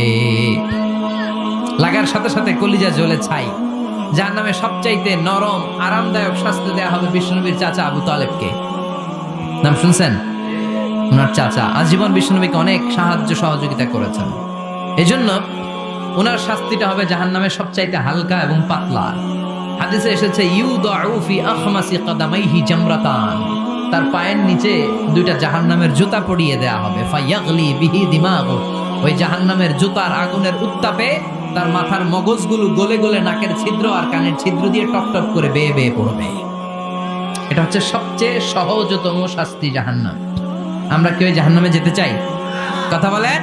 লাগার সাথে সাথে কলিজা জ্বলে ছাই। জাহান্নামে সবচাইতে নরম আরামদায়ক শাস্তি দেয়া হবে বিশ্বনবীর চাচা আবু তালেবকে। নাম শুনছেন? ওনার চাচা আজীবন বিশ্বনবীকে অনেক সাহায্য সহযোগিতা করেছেন। এজন্য ওনার শাস্তিটা হবে জাহান্নামের সবচাইতে হালকা এবং পাতলা। হাদিসে এসেছে, ইউদাউ ফি আখমাসি কদামাইহি জামরাতান। তার পায়ের নিচে 2টা জাহান্নামের জুতা পরিয়ে দেয়া হবে। ফায়াগলি বিহি দিমাগু। ওই জাহান্নামের জুতার আগুনের উত্তাপে তার মাথার মগজগুলো গলে গলে নাকের ছিদ্র আর কানের ছিদ্র দিয়ে টপ টপ করে বেয়ে বেয়ে পড়বে। এটা হচ্ছে সবচেয়ে সহজতম শাস্তি, জাহান্নাম। আমরা কি ওই জাহান্নামে যেতে চাই? কথা বলেন।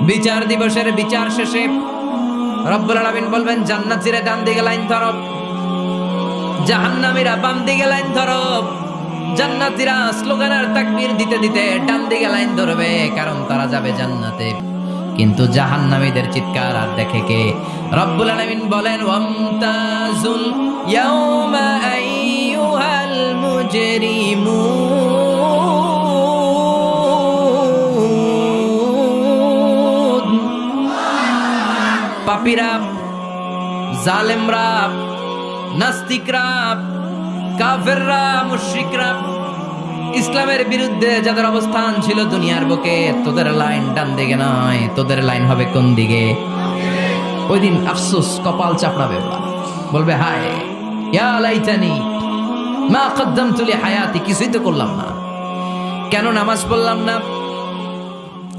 বিচার দিবসের বিচার শেষে রব্বুল আলামিন বলবেন, জান্নাতীরা ডান দিকে লাইন ধরো, জাহান্নামীরা বাম দিকে লাইন ধরো। জান্নাতীরা স্লোগান আর তাকবীর দিতে দিতে ডান দিকে লাইন ধরবে, কারণ তারা যাবে জান্নাতে। কিন্তু জাহান্নামীদের চিৎকার আর দেখে কে? রব্বুল আলামিন বলেন, ওয়ামতাজুল ইয়াউমা আইয়ুহাল মুজরিমুন। পাপীরা, জালেমরা, নাস্তিকরা, কাফেররা, মুশরিকরা, ইসলামের বিরুদ্ধে যাদের অবস্থান ছিল দুনিয়ার বুকে, তোদের লাইন ডান দিকে নয়, তোদের লাইন হবে কোন দিকে? ওই দিন আফসোস, কপাল চাপড়াবে, বলবে, হায় ইয়া লাইতানি মা কদ্দামতু লি হায়াতি, কিছুই তো করলাম না। কেন নামাজ পড়লাম না,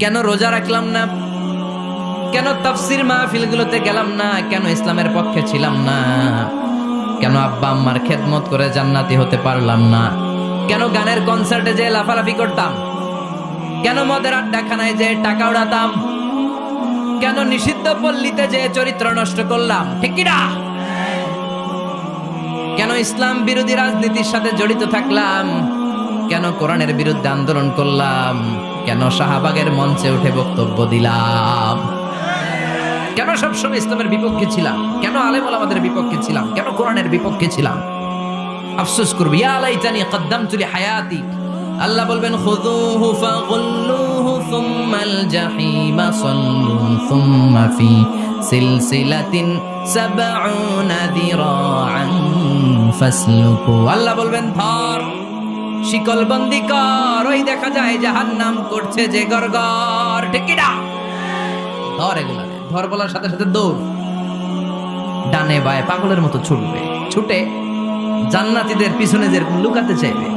কেন রোজা রাখলাম না, কেন তাফসীর মাহফিলগুলোতে গেলাম না, কেন ইসলামের পক্ষে ছিলাম না, কেন আব্বা আম্মার খেদমত করে জান্নাতি হতে পারলাম না, কেন গানের কনসার্টে যে লাফালাফি করতাম, কেন মদের আড্ডাখানায় যে টাকা উড়াতাম, কেন নিষিদ্ধ পল্লীতে যে চরিত্র নষ্ট করলাম, ঠিক কি না? কেন ইসলাম বিরোধী রাজনীতির সাথে জড়িত থাকলাম, কেন কোরআনের বিরুদ্ধে আন্দোলন করলাম, কেন শাহবাগের মঞ্চে উঠে বক্তব্য দিলাম, কেন সবসময় ইসলামের বিপক্ষে ছিলাম, কেন আলেম ওলামাদের বিপক্ষে ছিলাম, কেন কোরআনের বিপক্ষে ছিলাম? আফসোস করবি, ইয়া লাইতানি কদ্দামতু লিহায়াতি। আল্লাহ বলবেন খুযুহু ফাগুল্লুহু সুম্মাল জাহিমা সাল্লু সুম্মা ফি সিলসিলাতিন সাবউনা যিরাআন ফাসলুকু। আল্লাহ বলবেন ধর, শিকলবন্দি কর, ওই দেখা যায় জাহান্নাম করছে যে গরগর, ঠিক কি না? ধর এগুলা, ধর বলার সাথে সাথে দৌড়, ডানে বায়ে পাগলের মতো ছুটবে, ছুটে জান্নাতীদের পিছনে যেরকম লুকাতে চাইবে,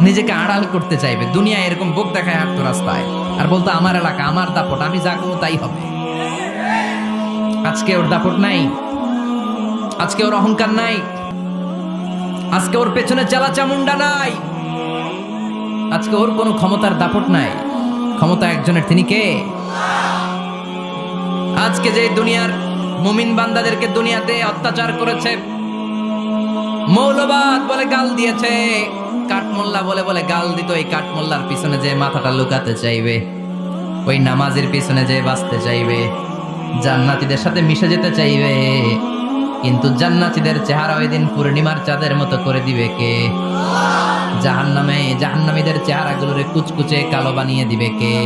নিজেকে আড়াল করতে চাইবে, দুনিয়া এরকম বুক দেখায় হাঁটতো রাস্তায় আর বলতো আমার এলাকা, আমার দাপট, আমি যা করবো তাই হবে। আজকে ওর দাপট নাই, আজকে ওর অহংকার নাই, আজকে ওর পেছনে চালা চামুন্ডা নাই, আজকে ওর কোনো ক্ষমতার দাপট নাই। ক্ষমতা একজনের, তিনি কে? আজকে যে দুনিয়ার মুমিন বান্দাদেরকে দুনিয়াতে অত্যাচার করেছে, মৌলবাদ বলে গাল দিয়েছে, কাঠমোল্লা বলে বলে গাল দিত, এই কাঠমোল্লার পিছনে যে মাথাটা লুকাতে চাইবে, ওই নামাজের পিছনে যে বাঁচতে চাইবে, জান্নাতীদের সাথে মিশে যেতে চাইবে, কিন্তু জান্নাতীদের চেহারা ওই দিন পূর্ণিমার চাঁদের মতো করে দিবে কে? জাহান্নামে জাহান্নামীদের চেহারাগুলোরে কুচকুচে কালো বানিয়ে দিবে কে?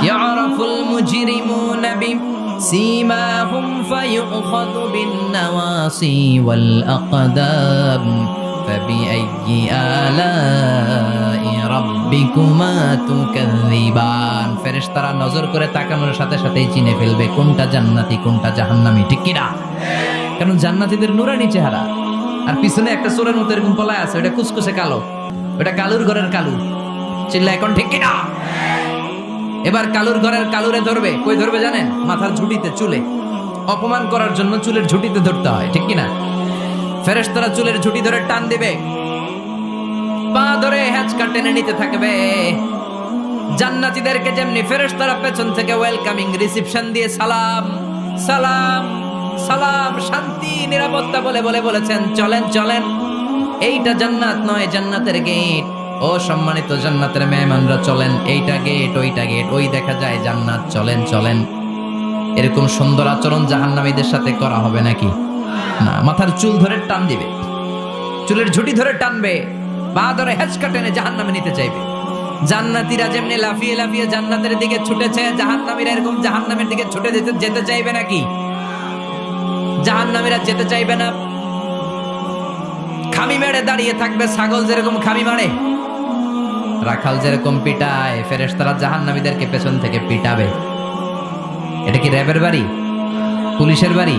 ইয়ারাফুল মুজরিমুনা বিসীমাহুম ফায়ুখাযু বিন-নাওয়াসি ওয়াল আকদাম ফাবিআইয়ি আলাই রাব্বিকুমা তুকাযযিবান। ফেরেশতারা নজর করে তাকানোর সাথে সাথেই চিনে ফেলবে কোনটা জান্নাতি কোনটা জাহান্নামী, ঠিক কি না? কারণ জান্নাতীদের নূরানি চেহারা, আর পিছনে একটা চোরের মতো এরকম পলায় আছে, ওটা কুচকুচে কালো, ওটা কালুর ঘরের কালু। চিল্লা এখন, ঠিক কিনা? এবার কালুর ঘরের কালুরে ধরবে, কই ধরবে জানেন? মাথার ঝুঁটিতে, চুলে। অপমান করার জন্য চুলের ঝুঁটিতে ধরতে হয়, ঠিক কিনা? ফেরেশতারা চুলের ঝুঁটি ধরে টান দিবে, পা ধরে হ্যাঁচকা টেনে নিতে থাকবে। জান্নাতীদেরকে যেমনি ফেরেশতারা পেছন থেকে ওয়েলকামিং রিসিপশন দিয়ে সালাম সালাম সালাম, শান্তি নিরাপত্তা বলে বলে বলেছেন চলেন চলেন, এইটা জান্নাত নয়, জান্নাতের গেট। ও সম্মানিত জান্নাতের মেহমানরা চলেন, এইটা গেট, ওইটা গেট, ওই দেখা যায় জান্নাত, চলেন চলেন। এরকম সুন্দর আচরণ জাহান্নামীদের সাথে করা হবে নাকি? না, মাথার চুল ধরে টান দিবে, চুলের ঝুঁটি ধরে টানবে, পা ধরে হেঁচকা টেনে জাহান্নামে নিতে চাইবে। জান্নাতীরা যেমনি লাফিয়ে লাফিয়ে জান্নাতের দিকে ছুটেছে, জাহান্নামীরা এরকম জাহান্নামের দিকে ছুটে যেতে চাইবে নাকি? জাহান্নামীরা যেতে চাইবে না, খামি মেরে দাঁড়িয়ে থাকবে। ছাগল যেরকম খামি মারে, রাখাল যেরকম পিটায়, ফেরেশতারা জাহান্নামীদেরকে পেছন থেকে পিটাবে। এটা কি র্যাবের বাড়ি, পুলিশের বাড়ি?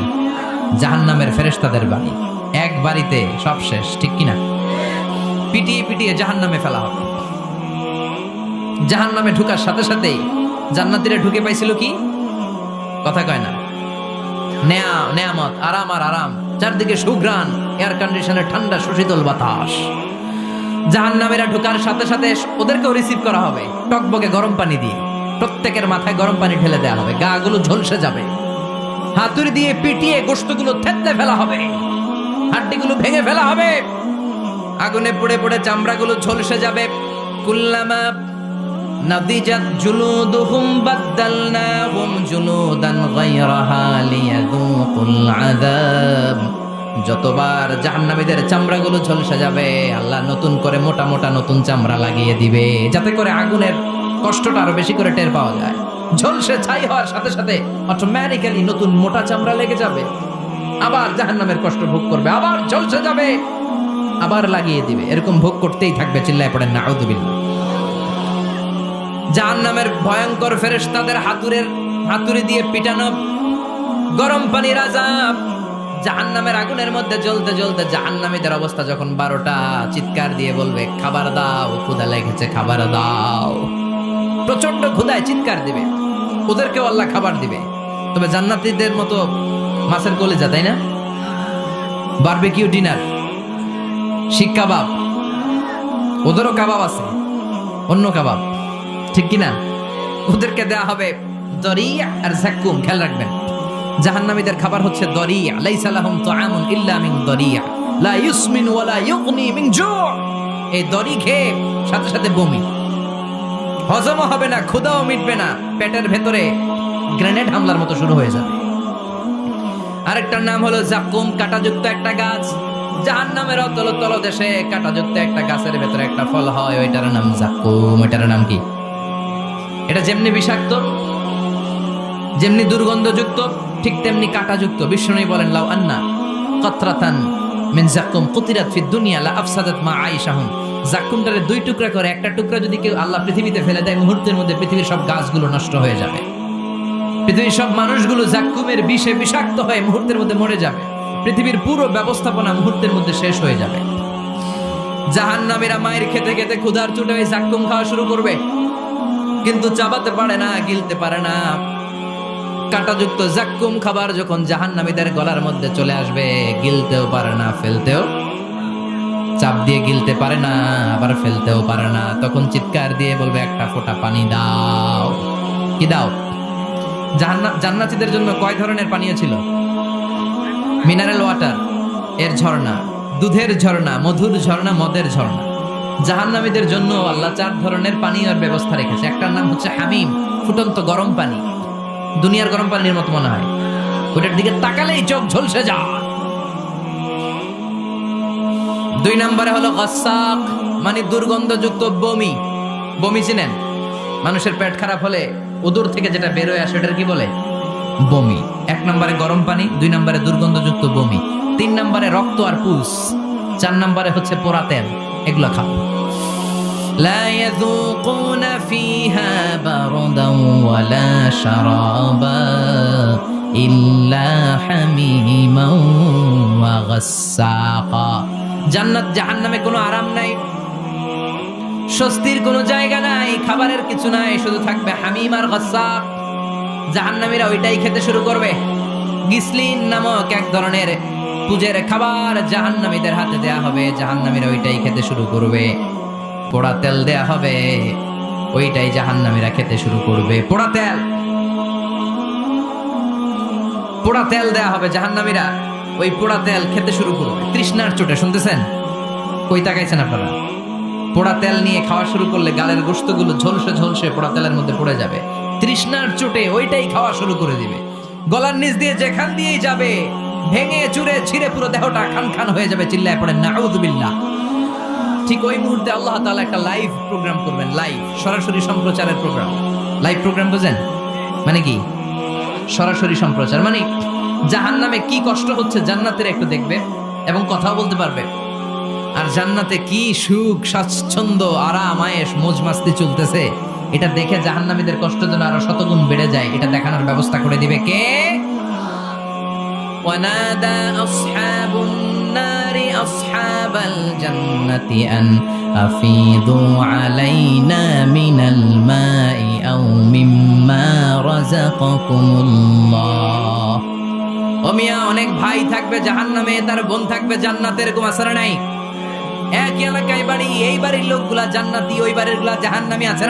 জাহান্নামের ফেরেশতাদের বাড়ি। এক বাড়িতে সব শেষ, ঠিক কিনা? পিটিয়ে পিটিয়ে জাহান্নামে ফেলা হবে। জাহান্নামে ঢুকার সাথে সাথেই জান্নাতীরা ঢুকে পাইছিল কি? কথা কয় না, নেয়ামত, আরাম আর আরাম, চারদিকে সুঘ্রাণ, এয়ার কন্ডিশনের ঠান্ডা সুশীতল বাতাস। জাহান্নামীরা ঢোকার সাথে সাথে ওদেরকেও রিসিভ করা হবে টকবকে গরম পানি দিয়ে। প্রত্যেকের মাথায় গরম পানি ঢেলে দেওয়া হবে, গা গুলো ঝলসে যাবে, হাতুড়ি দিয়ে পিটিয়ে গোশতগুলো থেতলে ফেলা হবে, হাড্ডিগুলো ভেঙে ফেলা হবে, আগুনে পুড়ে পুড়ে চামড়াগুলো ঝলসে যাবে। কুল্লামা নাদিজাত জুলুদুহুম বাদদালনাহুম জুলুদান গায়রাহা লিয়াযুকুল আযাব। যতবার জাহান্নামীদের চামড়াগুলো ঝলসে যাবে, আল্লাহ নতুন করে মোটা মোটা নতুন চামড়া লাগিয়ে দিবে, যাতে করে আগুনের কষ্টটা আরো বেশি করে টের পাওয়া যায়। ঝলসে ছাই হওয়ার সাথে সাথে অটোমেটিক্যালি নতুন মোটা চামড়া লেগে যাবে, আবার জাহান্নামের কষ্ট ভোগ করবে, আবার ঝলসে যাবে, আবার লাগিয়ে দিবে। এরকম ভোগ করতেই থাকবে। চিল্লায় পড়েন নাউযুবিল্লাহ। জাহান্নামের ভয়ঙ্কর ফেরেশতাদের হাতুড়ি দিয়ে পিটানো, গরম পানির আযাব, জাহান্নামের আগুনের মধ্যে জ্বলতে জ্বলতে জাহান্নামীদের অবস্থা যখন 12টা, চিৎকার দিয়ে বলবে খাবার দাও, ক্ষুধা লেগেছে, খাবার দাও। প্রচন্ড ক্ষুধায় চিৎকার দিবে, ওদেরকেও আল্লাহ খাবার দিবে। তবে জান্নাতীদের মতো মাছের কলিজা, তাই না? বারবিকিউ ডিনার, শিক কাবাব, ওদেরও কাবাব আছে, অন্য কাবাব, ঠিক কিনা? ওদেরকে দেয়া হবে দরিয়া আর যাক্কুম। খেয়াল রাখবেন, জাহান্নামীদের খাবার হচ্ছে দরিয়া। লাইসা লাহুম তুআমুন ইল্লা মিন দরিয়া লা ইউসমিন ওয়া লা ইউগনি মিন জু'। এই দরি খেয়ে সাথে সাথে বমি, হজমও হবে না, ক্ষুধাও মিটবে না, পেটের ভেতরে গ্রেনেড হামলার মতো শুরু হয়ে যাবে। আরেকটার নাম হলো যাক্কুম, কাঁটাযুক্ত একটা গাছ। জাহান্নামের অতল তলদেশে কাঁটাযুক্ত একটা গাছের ভেতরে একটা ফল হয়, ওইটার নাম যাক্কুম। ওইটার নাম কি? এটা যেমনি বিষাক্ত, যেমনি দুর্গন্ধযুক্ত, ঠিক তেমনি কাঁটাযুক্ত। বিষ্ণু বলেন, লাউ আন্না কাতরাতান মিন যাক্কুম কুতিরাত ফিদ দুনিয়া লা আফসাদাত মা আইশাহুম। যাক্কুমটারে 2 টুকরা করে, একটা টুকরা যদি কেউ আল্লাহ পৃথিবীতে ফেলে দেয়, মুহূর্তের মধ্যে পৃথিবীর সব গাছগুলো নষ্ট হয়ে যাবে। পৃথিবীর সব মানুষগুলো যাক্কুমের বিষে বিষাক্ত হয়ে মুহূর্তের মধ্যে মরে যাবে। পৃথিবীর পুরো ব্যবস্থাপনা মুহূর্তের মধ্যে শেষ হয়ে যাবে। জাহান্নামীরা মায়ের খেতে খেতে ক্ষুধার চোটে ওই যাক্কুম খাওয়া শুরু করবে, কিন্তু চাবাতে পারে না, গিলতে পারে না। কাঁটাযুক্ত যাক্কুম খাবার যখন জাহান্নামীদের গলার মধ্যে চলে আসবে, গিলতেও পারে না, ফেলতেও, চাপ দিয়ে গিলতে পারে না, আবার ফেলতেও পারে না। তখন চিৎকার দিয়ে বলবে, একটা ফোঁটা পানি দাও। কি দাও? জান্নাতীদের জন্য কয় ধরনের পানীয় ছিল? মিনারেল ওয়াটার, এর ঝর্ণা, দুধের ঝর্ণা, মধুর ঝর্ণা, মদের ঝর্ণা। জাহান্নামীদের জন্য আল্লাহ 4 ধরনের পানীয়ের ব্যবস্থা রেখেছে। একটার নাম হচ্ছে হামিম, ফুটন্ত গরম পানি, দুনিয়ার গরম পানির মতো মনে হয়, ওটার দিকে তাকালেই চোখ ঝলসে যায়। 2 নম্বরে হলো গাসাক, মানে দুর্গন্ধযুক্ত বমি। বমি চিনেন? মানুষের পেট খারাপ হলে উদর থেকে যেটা বের হয়ে আসে, এটার কি বলে? বমি। 1 নম্বরে গরম পানি, 2 নম্বরে দুর্গন্ধযুক্ত বমি, 3 নম্বরে রক্ত আর পুস, 4 নম্বরে হচ্ছে পোড়া তেল। এগুলো খাও। لا يذوقون فيها بردا ولا شرابا إلا حميما وغساقا। জান্নাত জাহান্নামে কোনো আরাম নাই, স্বস্তির কোনো জায়গা নাই, খাবারের কিছু নাই, শুধু থাকবে হামিম আর গাসাক। জাহান্নামীরা ওইটাই খেতে শুরু করবে। গিসলিন নামক এক ধরনের পূজের খাবার জাহান্নামীদের হাতে দেয়া হবে, জাহান্নামীরা ওইটাই খেতে শুরু করবে। পোড়া তেল দেয়া হবে, ওইটাই জাহান্নামীরা খেতে শুরু করবে। পোড়া তেল, পোড়া তেল দেয়া হবে, জাহান্নামীরা ওই পোড়া তেল খেতে শুরু করবে তৃষ্ণার চোটে। শুনতেছেন? কই তাকাইছেন আপনারা? পোড়া তেল নিয়ে খাওয়া শুরু করলে গালের গোশতগুলো ঝলসে ঝলসে পোড়া তেলের মধ্যে পড়ে যাবে। তৃষ্ণার চোটে ওইটাই খাওয়া শুরু করে দিবে। গলার নিচ দিয়ে যেখান দিয়েই যাবে, ভেঙে চুরে ছিঁড়ে পুরো দেহটা খান খান হয়ে যাবে। চিল্লায় পড়েন নাউযুবিল্লাহ। ঠিক ওই মুহূর্তে আল্লাহ তাআলা একটা লাইভ প্রোগ্রাম করবেন, লাইভ, সরাসরি সম্প্রচারের প্রোগ্রাম। লাইভ প্রোগ্রাম বুঝেন মানে কি? সরাসরি সম্প্রচার মানে জাহান্নামে কি কষ্ট হচ্ছে জান্নাতের একটু দেখবে এবং কথাও বলতে পারবে। আর জান্নাতে কি সুখ, স্বাচ্ছন্দ্য, আরাম, আয়েশ, মौज মাস্তি চলতেছে, এটা দেখে জাহান্নামীদের কষ্ট যেন আরো শতগুণ বেড়ে যায়, এটা দেখানোর ব্যবস্থা করে দিবে কে? ওয়ানাদা আসহাবুন নারি আসহাবাল জান্নাতি আন আফিদু আলাইনা মিনাল মাই আও মিম্মা রাযাকাকুমুল্লাহ। ও মিয়া, অনেক ভাই থাকবে জাহান্নামে, তার বোন থাকবে জান্নাতে, এরকম আসরে নাই? এক এলাকায় বাড়ি, এই বাড়ির লোকগুলা জান্নাতি, ওই বাড়ির গুলা জাহান্নামী আছে।